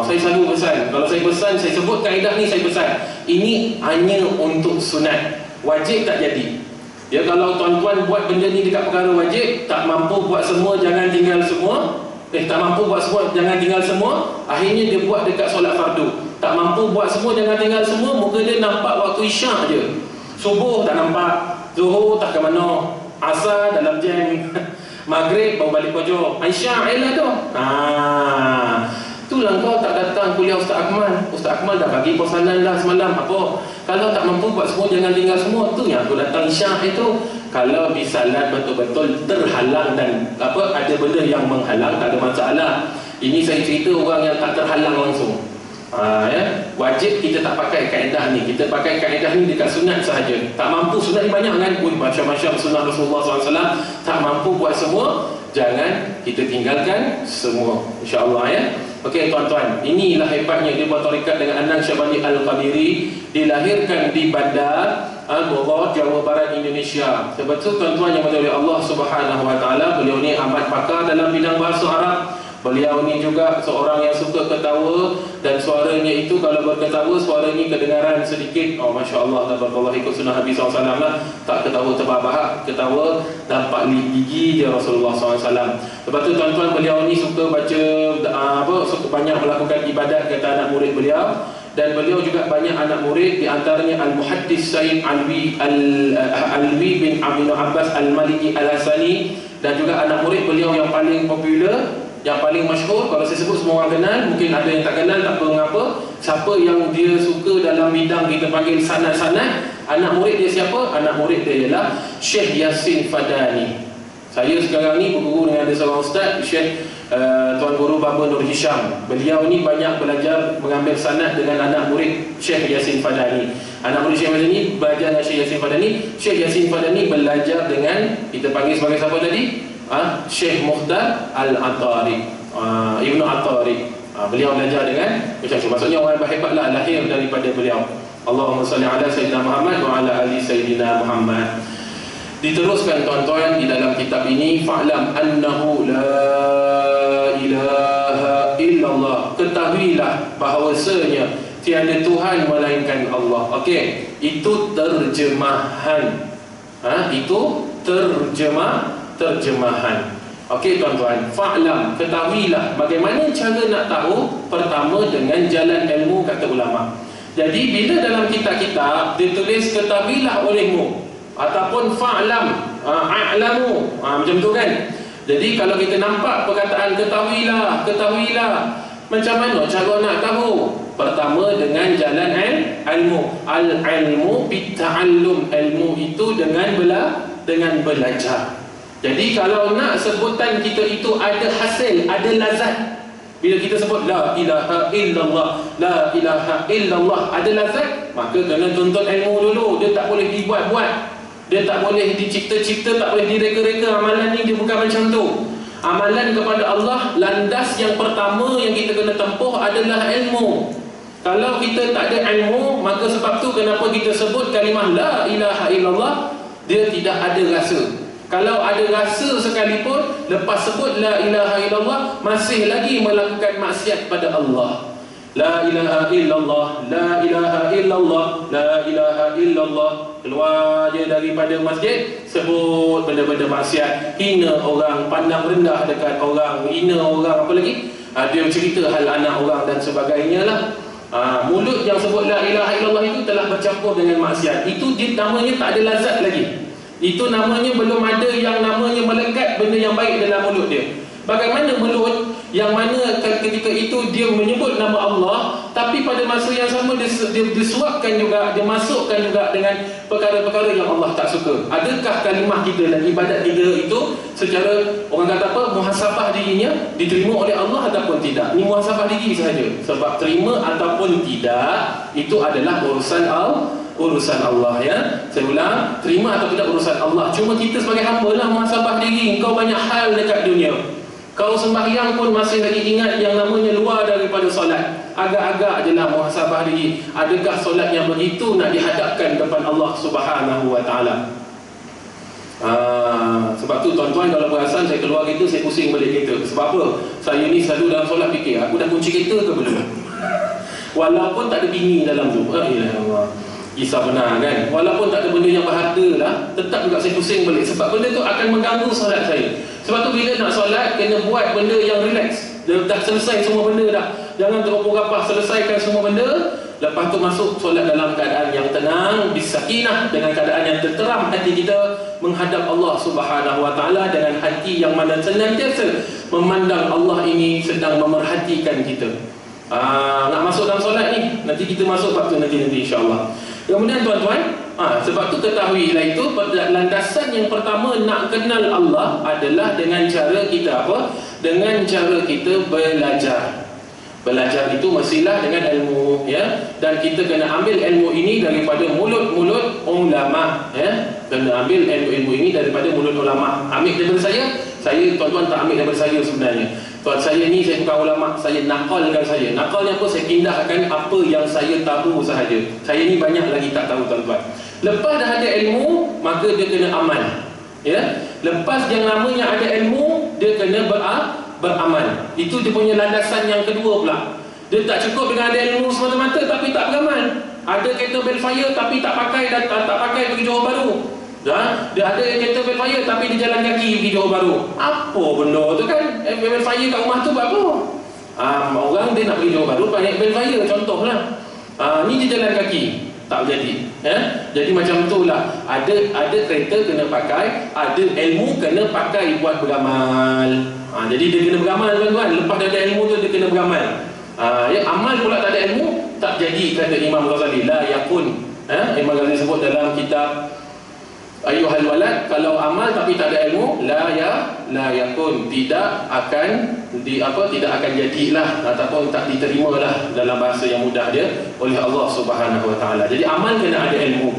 Saya selalu pesan. Kalau saya pesan, saya sebut kaedah ni, saya pesan. Ini hanya untuk sunat. Wajib tak jadi. Ya, kalau tuan-tuan buat benda ni dekat perkara wajib, tak mampu buat semua, jangan tinggal semua. Tak mampu buat semua, jangan tinggal semua. Akhirnya dia buat dekat solat fardu. Tak mampu buat semua, jangan tinggal semua. Muka dia nampak waktu isyak je. Subuh tak nampak, Zuhur tak ke mana, Asar dalam jam, Maghrib baru balik pojok, Isyak elah tu. Itulah kau tak datang kuliah Ustaz Akmal. Ustaz Akmal dah bagi pesanan dah semalam. Apa? Kalau tak mampu buat semua, jangan tinggal semua. Tu yang aku datang isyak itu. Kalau di salat betul-betul terhalang dan ada benda yang menghalang, tak ada masalah. Ini saya cerita orang yang tak terhalang langsung. Wajib kita tak pakai kaedah ni. Kita pakai kaedah ni dekat sunat sahaja. Tak mampu, sunat ni banyak kan. Macam-macam sunat Rasulullah SAW. Tak mampu buat semua, jangan kita tinggalkan semua, insya-Allah ya. Okey tuan-tuan, inilah hebatnya dia buat tarikat dengan Adnan Syabani Al-Qadiri. Dilahirkan di Bandar Bogor, Jawa Barat, Indonesia. Betul tuan-tuan yang dimuliakan oleh Allah Subhanahu Wa Taala. Beliau ni amat pakar dalam bidang bahasa Arab. Beliau ni juga seorang yang suka ketawa, dan suaranya itu kalau berketawa, suaranya kedengaran sedikit. Masya Allah, tabarakallah, ikut sunnah Nabi SAW lah. Tak ketawa terbahak-bahak, ketawa nampak gigi dia Rasulullah SAW. Lepas tu tuan-tuan, beliau ni suka baca suka banyak melakukan ibadat, kata anak murid beliau. Dan beliau juga banyak anak murid, di antaranya Al-Muhaddis Sayyid Alwi bin Abdul Abbas Al-Maliki Al-Hasani. Dan juga anak murid beliau yang paling popular, yang paling masyhur, kalau saya sebut semua orang kenal. Mungkin ada yang tak kenal, tak apa mengapa. Siapa yang dia suka dalam bidang kita panggil sanad-sanad, anak murid dia siapa? Anak murid dia ialah Syekh Yasin Fadani. Saya sekarang ni berguru dengan ada seorang ustaz, Syekh Tuan Guru Baba Nur Hisham. Beliau ni banyak belajar mengambil sanad dengan anak murid Syekh Yasin Fadani. Anak murid Syekh Fadani belajar dengan Syekh Yasin Fadani. Syekh Yasin Fadani belajar dengan, kita panggil sebagai siapa tadi? Syekh Mukhtar Al-Atari, Ibnu Atari. Beliau belajar dengan macam tu. Maksudnya orang hebatlah lahir daripada beliau. Allahumma salli ala Sayyidina Muhammad wa ala ali Sayyidina Muhammad. Diteruskan tuan-tuan di dalam kitab ini, fa'lam annahu la ilaha illallah. Ketahuilah bahawasanya tiada Tuhan melainkan Allah. Okey, itu terjemahan. Itu terjemahan. Okey tuan-tuan, fa'lam, ketahuilah. Bagaimana cara nak tahu? Pertama dengan jalan ilmu, kata ulama. Jadi bila dalam kitab-kitab ditulis ketahuilah olehmu, ataupun fa'lam, a'lamu, macam tu kan. Jadi kalau kita nampak perkataan ketahuilah, macam mana cara nak tahu? Pertama dengan jalan ilmu. Al-ilmu bitta'allum, ilmu itu dengan belajar. Jadi kalau nak sebutan kita itu ada hasil, ada lazat. Bila kita sebut la ilaha illallah, la ilaha illallah, ada lazat, maka kena tuntut ilmu dulu. Dia tak boleh dibuat-buat, dia tak boleh dicipta-cipta, tak boleh direka-reka. Amalan ni dia bukan macam tu. Amalan kepada Allah, landas yang pertama yang kita kena tempuh adalah ilmu. Kalau kita tak ada ilmu, maka sebab tu kenapa kita sebut kalimah la ilaha illallah, dia tidak ada rasa. Kalau ada rasa sekalipun, lepas sebut la ilaha illallah, masih lagi melakukan maksiat pada Allah. La ilaha illallah, la ilaha illallah, la ilaha illallah. Keluar je daripada masjid, sebut benda-benda maksiat, hina orang, pandang rendah dekat orang, hina orang, apa lagi? Dia cerita hal anak orang dan sebagainya lah. Mulut yang sebut la ilaha illallah itu telah bercampur dengan maksiat. Itu dia namanya tak ada lazat lagi. Itu namanya belum ada yang namanya melekat benda yang baik dalam mulut dia. Bagaimana mulut yang mana ketika itu dia menyebut nama Allah, tapi pada masa yang sama dia disuapkan juga, dia masukkan juga dengan perkara-perkara yang Allah tak suka. Adakah kalimah kita dan ibadat kita itu secara orang kata apa, muhasabah dirinya diterima oleh Allah ataupun tidak. Ini muhasabah diri sahaja. Sebab terima ataupun tidak itu adalah urusan Allah, ya. Saya ulang, terima atau tidak urusan Allah. Cuma kita sebagai hamba lah muhasabah diri. Engkau banyak hal dekat dunia. Kau sembahyang pun masih lagi ingat yang namanya luar daripada solat. Agak-agak je lah muhasabah diri. Adakah solat yang begitu nak dihadapkan depan Allah Subhanahu wa ta'ala? Sebab tu tuan-tuan, kalau perasan saya keluar kereta, saya pusing balik kereta. Sebab apa? Saya ni selalu dalam solat fikir, aku dah kunci kereta ke belum? Walaupun tak ada bini dalam tu. Allah, kisah benar kan? Walaupun tak ada benda yang berharga lah, tetap juga saya pusing balik. Sebab benda tu akan mengganggu solat saya. Sebab tu bila nak solat, kena buat benda yang relax. Dah selesai semua benda dah. Jangan tergapah-gapah, selesaikan semua benda. Lepas tu masuk solat dalam keadaan yang tenang, bisakinah, dengan keadaan yang terteram hati kita menghadap Allah Subhanahu wa ta'ala, dengan hati yang mana senantiasa memandang Allah ini sedang memerhatikan kita. Nak masuk dalam solat ni, nanti kita masuk waktu nanti insya-Allah. Kemudian tuan-tuan, sebab tu ketahuilah itu landasan yang pertama nak kenal Allah adalah dengan cara kita apa? Dengan cara kita belajar. Belajar itu mestilah dengan ilmu, ya. Dan kita kena ambil ilmu ini daripada mulut-mulut ulama, ya. Kena ambil ilmu ini daripada mulut ulama. Ambil daripada saya tuan-tuan tak ambil daripada saya sebenarnya. Tuan saya ni, saya bukan ulama, saya nakalkan saya. Nakalnya apa? Saya pindahkan apa yang saya tahu sahaja. Saya ni banyak lagi tak tahu tuan-tuan. Lepas dah ada ilmu, maka dia kena amal, ya. Lepas yang namanya ada ilmu, dia kena beramal. Itu dia punya landasan yang kedua pula. Dia tak cukup dengan ada ilmu semata-mata tapi tak beramal. Ada kereta Belfire tapi tak pakai dan tak pakai pergi Johor Bahru. Dia ada kereta Belfire tapi dia jalan kaki pergi Johor Bahru. Apa benda tu kan? Belfire kat rumah tu buat apa? Orang dia nak pergi Johor Bahru pakai Belfire contohlah. Ni dia jalan kaki. Tak jadi, ya? Jadi macam itulah. Ada kereta kena pakai, ada ilmu kena pakai buat beramal. Jadi dia kena beramal tuan-tuan. Lepas dah ada ilmu tu dia kena beramal. Ya, amal pula tak ada ilmu tak jadi, kata Imam Ghazali, la yakun. Imam Ghazali sebut dalam kitab Ayyuhal Walad, kalau amal tapi tak ada ilmu, la yakun, tidak akan tidak akan jadilah ataupun tak diterimalah dalam bahasa yang mudah dia oleh Allah Subhanahu wa taala. Jadi amal kena ada ilmu.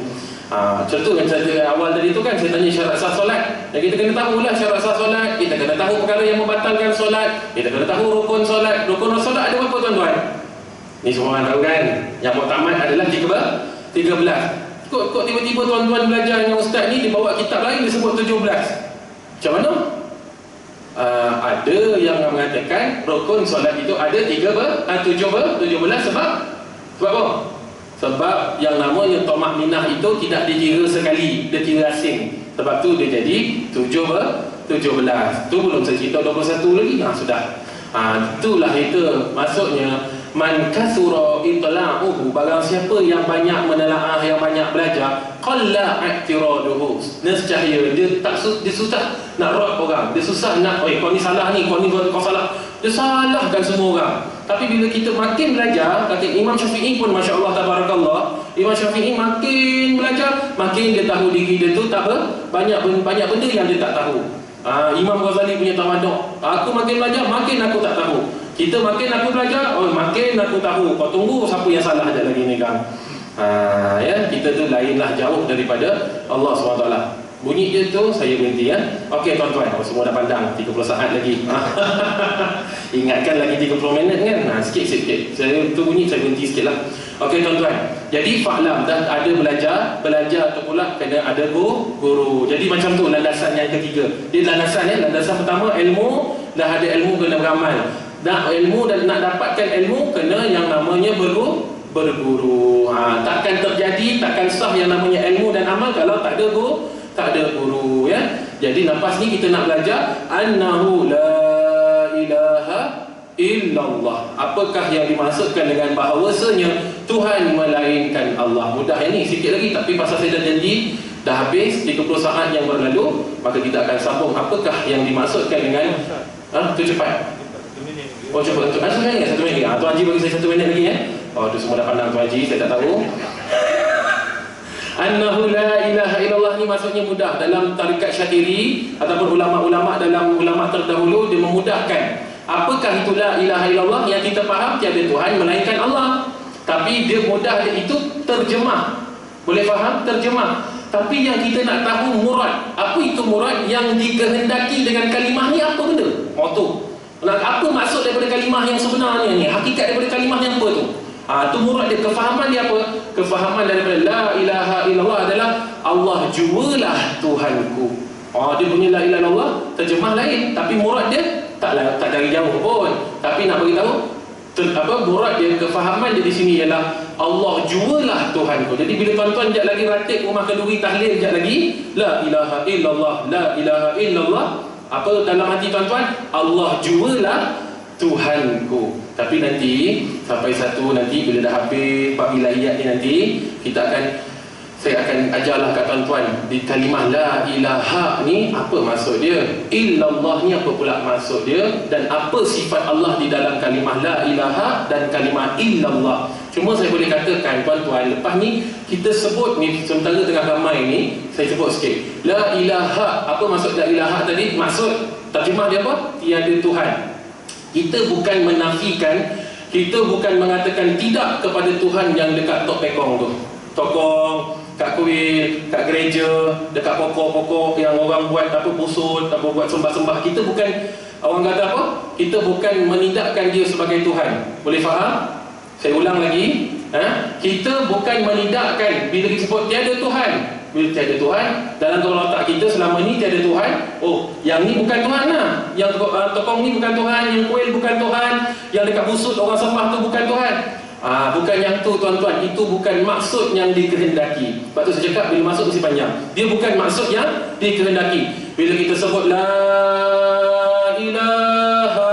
Contoh yang saya awal tadi tu kan, saya tanya syarat sah solat. Dan kita kena tahulah syarat sah solat, kita kena tahu perkara yang membatalkan solat, kita kena tahu rukun solat. Rukun solat ada berapa tuan-tuan? Ni semua orang tahu kan? Yang muktamad adalah 13. Kok tiba-tiba tuan-tuan belajar dengan ustaz ni, dia bawa kitab lain dia sebut 17. Macam mana? Ada yang mengatakan rukun solat itu ada 17 sebab apa? Sebab yang namanya tamakninah itu tidak dikira sekali, dia kira asing. Sebab tu dia jadi 17. Tu belum saya cerita 21 lagi. Sudah. Itulah itu maksudnya man kathura itla'uhu, barang siapa yang banyak menelaah, yang banyak belajar, qalla i'tiraduhu, nescaya dia susah nak rot orang, dia susah nak kau ni salah ni, kau salah, dia salahkan semua orang. Tapi bila kita makin belajar, kata Imam Syafi'i pun masya-Allah tabarakallah, Imam Syafi'i makin belajar makin dia tahu diri dia tu tak banyak benda yang dia tak tahu. Imam Ghazali punya tawaduk, aku makin belajar makin aku tak tahu. Kita makin aku belajar, makin aku tahu. Kau tunggu siapa yang salah aja lagi ni kan. Ya, kita tu lainlah jauh daripada Allah SWT. Bunyi je tu, saya berhenti ya. Okey tuan-tuan, semua dah pandang 30 saat lagi. Ingatkan lagi 30 minit kan. Sikit. Saya tu bunyi, saya berhenti sikit lah. Okey tuan-tuan, jadi fa'lam, dah ada belajar tu pula kena ada guru. Jadi macam tu landasan yang ketiga. Dia landasan pertama ilmu, dah ada ilmu kena beramal. Nak ilmu dan nak dapatkan ilmu kena yang namanya berguru. Takkan terjadi, takkan sah yang namanya ilmu dan amal kalau tak ada guru, ya. Jadi lepas ni kita nak belajar annahu la ilaha illallah. Apakah yang dimaksudkan dengan bahawasanya Tuhan melainkan Allah? Mudah ini sikit lagi, tapi pasal saya dah janji dah habis 30 saat yang berlalu, maka kita akan sambung apakah yang dimaksudkan dengan tu cepat. Cepat. Satu minit. Tuan Haji bagi saya 1 minit lagi ya. Tu semua dah pandang Tuan Haji, saya tak tahu. Annahu la ilaha illallah ni maksudnya mudah. Dalam tarikat Syatiri ataupun ulama-ulama dalam ulama terdahulu, dia memudahkan. Apakah itu la ilaha illallah? Yang kita faham tiada Tuhan melainkan Allah. Tapi dia mudah dia itu terjemah. Boleh faham? Terjemah. Tapi yang kita nak tahu murad. Apa itu murad yang dikehendaki dengan kalimah ni, apa benda? Tu. Apa maksud daripada kalimah yang sebenarnya ni? Hakikat daripada kalimah yang apa tu? Itu murad dia. Kefahaman dia apa? Kefahaman daripada la ilaha illallah adalah Allah jualah Tuhanku. Dia punya la ilaha illallah terjemah lain, tapi murad dia tak dari jauh pun. Tapi nak beritahu murad dia, kefahaman dia di sini ialah Allah jualah Tuhanku. Jadi bila tuan-tuan sekejap lagi ratib rumah kenduri tahlil sekejap lagi la ilaha illallah, la ilaha illallah, apa dalam hati tuan-tuan? Allah jualah Tuhanku. Tapi nanti sampai satu nanti bila dah habis bab ilahiyat ni, nanti saya akan ajarlah kat tuan-tuan di kalimah la ilaha ni apa maksud dia, illallah ni apa pula maksud dia, dan apa sifat Allah di dalam kalimah la ilaha dan kalimah illallah. Cuma saya boleh katakan tuan-tuan, lepas ni kita sebut ni sementara tengah ramai ni, saya sebut sikit la ilaha. Apa maksud la ilaha tadi? Maksud terjemah dia apa? Tiada Tuhan. Kita bukan menafikan, kita bukan mengatakan tidak kepada Tuhan yang dekat tok pekong tu, tokong kat kuil, kat gereja, dekat pokok-pokok yang orang buat apa pusut, apa buat sembah-sembah. Kita bukan, orang kata apa? Kita bukan menidakkan dia sebagai Tuhan. Boleh faham? Saya ulang lagi. Kita bukan menidakkan. Bila kita sebut tiada Tuhan, bila tiada Tuhan, dalam kepala otak kita selama ni tiada Tuhan. Yang ni bukan Tuhan lah. Yang tokong ni bukan Tuhan, yang kuil bukan Tuhan, yang dekat pusut orang sembah tu bukan Tuhan. Bukan yang tu tuan-tuan. Itu bukan maksud yang dikehendaki. Sebab tu saya cakap bila maksud mesti panjang. Dia bukan maksud yang dikehendaki. Bila kita sebut la ilaha,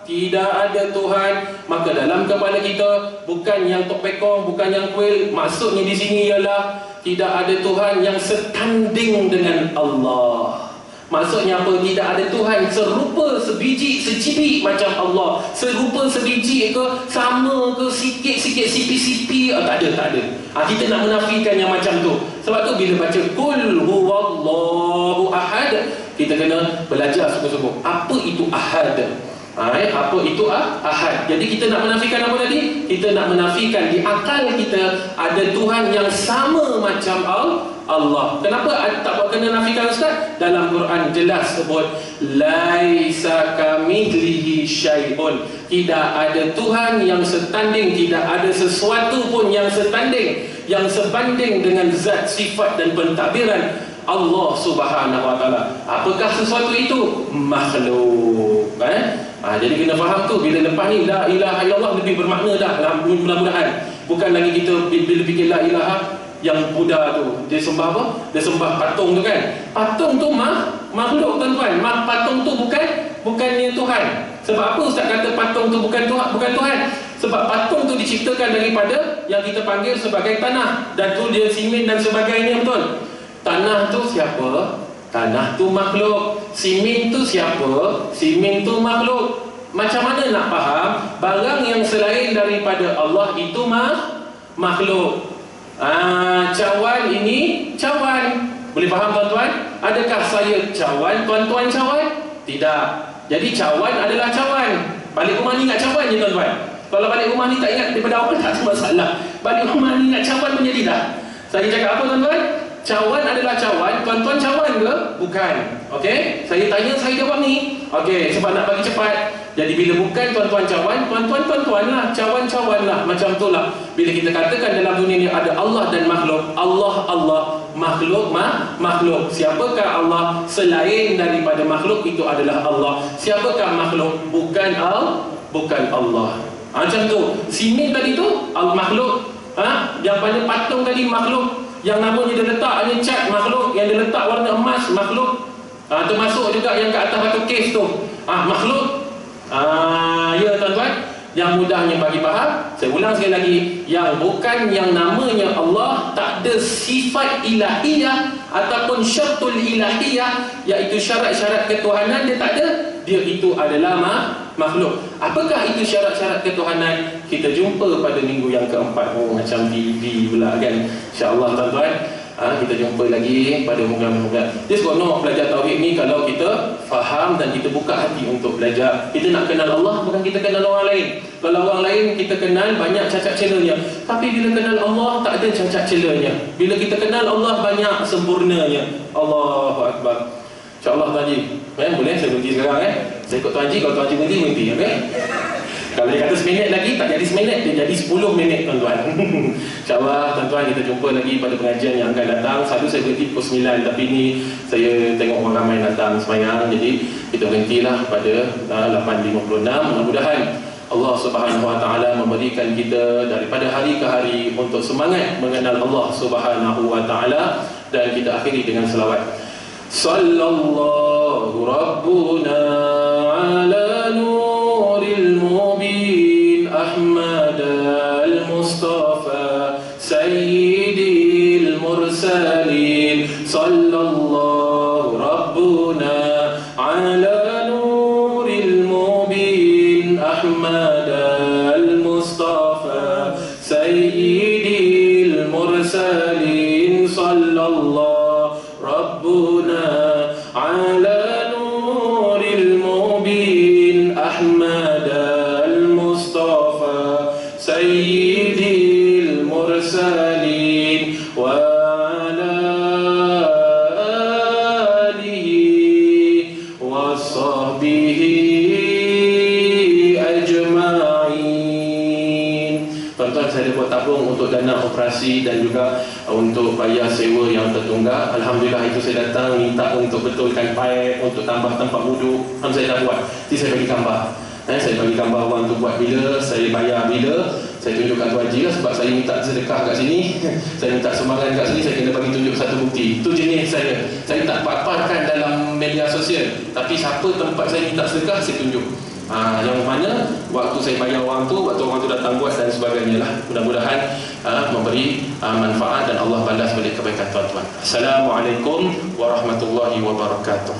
tidak ada Tuhan, maka dalam kepala kita bukan yang tok pekong, bukan yang kuil. Maksudnya di sini ialah tidak ada Tuhan yang setanding dengan Allah. Maksudnya apa? Tidak ada Tuhan serupa, sebiji, secibik macam Allah. Serupa, sebiji ke, sama ke, sikit-sikit, sipi-sipi, tak ada. Kita nak menafikan yang macam tu. Sebab tu bila baca Qul huwallahu ahad, kita kena belajar sungguh-sungguh apa itu ahad. Apa itu ahad. Jadi kita nak menafikan apa tadi? Kita nak menafikan di akal kita ada Tuhan yang sama macam Allah. Kenapa tak buat kena nafikan Ustaz? Dalam Quran jelas sebut laisa kamithlihi syai'un. Tidak ada Tuhan yang setanding, tidak ada sesuatu pun yang setanding, yang sebanding dengan zat, sifat dan pentadbiran Allah Subhanahu wa taala. Apakah sesuatu itu? Makhluk. Jadi kena faham tu. Bila lepas ni la ilaha illallah lebih bermakna dah, mudah-mudahan. Bukan lagi kita bila fikir la ilaha yang Buddha tu dia sembah apa? Dia sembah patung tu kan. Patung tu makhluk tuan-tuan. Patung tu bukannya Tuhan. Sebab apa Ustaz kata patung tu bukan Tuhan? Sebab patung tu diciptakan daripada yang kita panggil sebagai tanah, dan tu dia simen dan sebagainya, betul? Tanah tu siapa? Tanah tu makhluk. Simen tu siapa? Simen tu makhluk. Macam mana nak faham? Barang yang selain daripada Allah itu makhluk. Cawan ini cawan. Boleh faham tuan-tuan? Adakah saya cawan, tuan-tuan cawan? Tidak. Jadi cawan adalah cawan. Balik rumah ni ingat cawan je tuan-tuan. Kalau balik rumah ni tak ingat daripada awal tak ada masalah. Balik rumah ni ingat cawan menjadi dah. Saya cakap apa tuan-tuan? Cawan adalah cawan. Tuan-tuan cawan ke? Bukan. Okey? Saya tanya, saya jawab ni. Okey, sebab nak bagi cepat. Jadi bila bukan tuan-tuan cawan, tuan-tuan lah, cawan-cawan lah. Macam tu lah. Bila kita katakan dalam dunia ni ada Allah dan makhluk, Allah, makhluk. Siapakah Allah? Selain daripada makhluk itu adalah Allah. Siapakah makhluk? Bukan Allah. Macam tu. Simen tadi tu makhluk. Yang pada patung tadi makhluk. Yang namanya dia letak hanya cat makhluk, yang dia letak warna emas makhluk. Termasuk juga yang kat atas batu kes tu makhluk. Ya tuan-tuan, yang mudahnya bagi faham, saya ulang sekali lagi, yang bukan yang namanya Allah, tak ada sifat ilahiyah ataupun syaratul ilahiyah, iaitu syarat-syarat ketuhanan, dia tak ada. Dia itu adalah makhluk. Apakah itu syarat-syarat ketuhanan? Kita jumpa pada minggu yang keempat. Macam TV pula kan. InsyaAllah tuan-tuan. Kita jumpa lagi pada program-program. Dia seronok belajar tauhid ni kalau kita faham dan kita buka hati untuk belajar. Kita nak kenal Allah, bukan kita kenal orang lain. Kalau orang lain kita kenal banyak cacat celanya, tapi bila kenal Allah tak ada cacat celanya. Bila kita kenal Allah banyak sempurnanya. Allahu Akbar. InsyaAllah Tuan Haji, boleh saya berhenti sekarang Saya ikut Tuan Haji, kalau Tuan Haji berhenti, okay? Kalau dia kata seminit lagi, tak jadi seminit, dia jadi 10 minit tuan-tuan. InsyaAllah tuan-tuan, kita jumpa lagi pada pengajian yang akan datang. Selalu saya berhenti pukul 9, tapi ni saya tengok orang ramai datang semayang, jadi kita berhentilah pada 8.56. Mudah-mudahan Allah Subhanahu Wa Taala memberikan kita daripada hari ke hari untuk semangat mengenal Allah Subhanahu Wa Taala. Dan kita akhiri dengan selawat. Sallallahu Rabbuna ala nuril mubin Ahmad al-Mustafa Sayyidil Mursalin. Sallallahu Rabbuna ala nuril mubin Ahmad al-Mustafa Sayyidil Mursalin. Sallallahu Rabbuna ala nuril mubin Ahmad al-Mustafa Sayyidil Mursalin wa ala alihi wa sahbihi ajma'in. Tuan-tuan, saya buat tabung untuk dana operasi dan juga untuk bayar sewa yang tertunggak. Alhamdulillah, itu saya datang minta untuk betulkan paip, untuk tambah tempat wuduk. Saya dah buat. Jadi saya bagi gambar. Saya bagi gambar orang tu buat bila, saya bayar bila. Saya tunjukkan Tuan Haji lah, sebab saya minta sedekah kat sini. Saya minta sumbangan kat sini, saya kena bagi tunjuk satu bukti. Itu jenis saya. Saya tak paparkan dalam media sosial, tapi siapa tempat saya minta sedekah, saya tunjuk. Yang mana waktu saya bayar orang tu, waktu orang tu datang buat dan sebagainya lah. Mudah-mudahan memberi manfaat dan Allah balas balik kebaikan tuan-tuan. Assalamualaikum warahmatullahi wabarakatuh.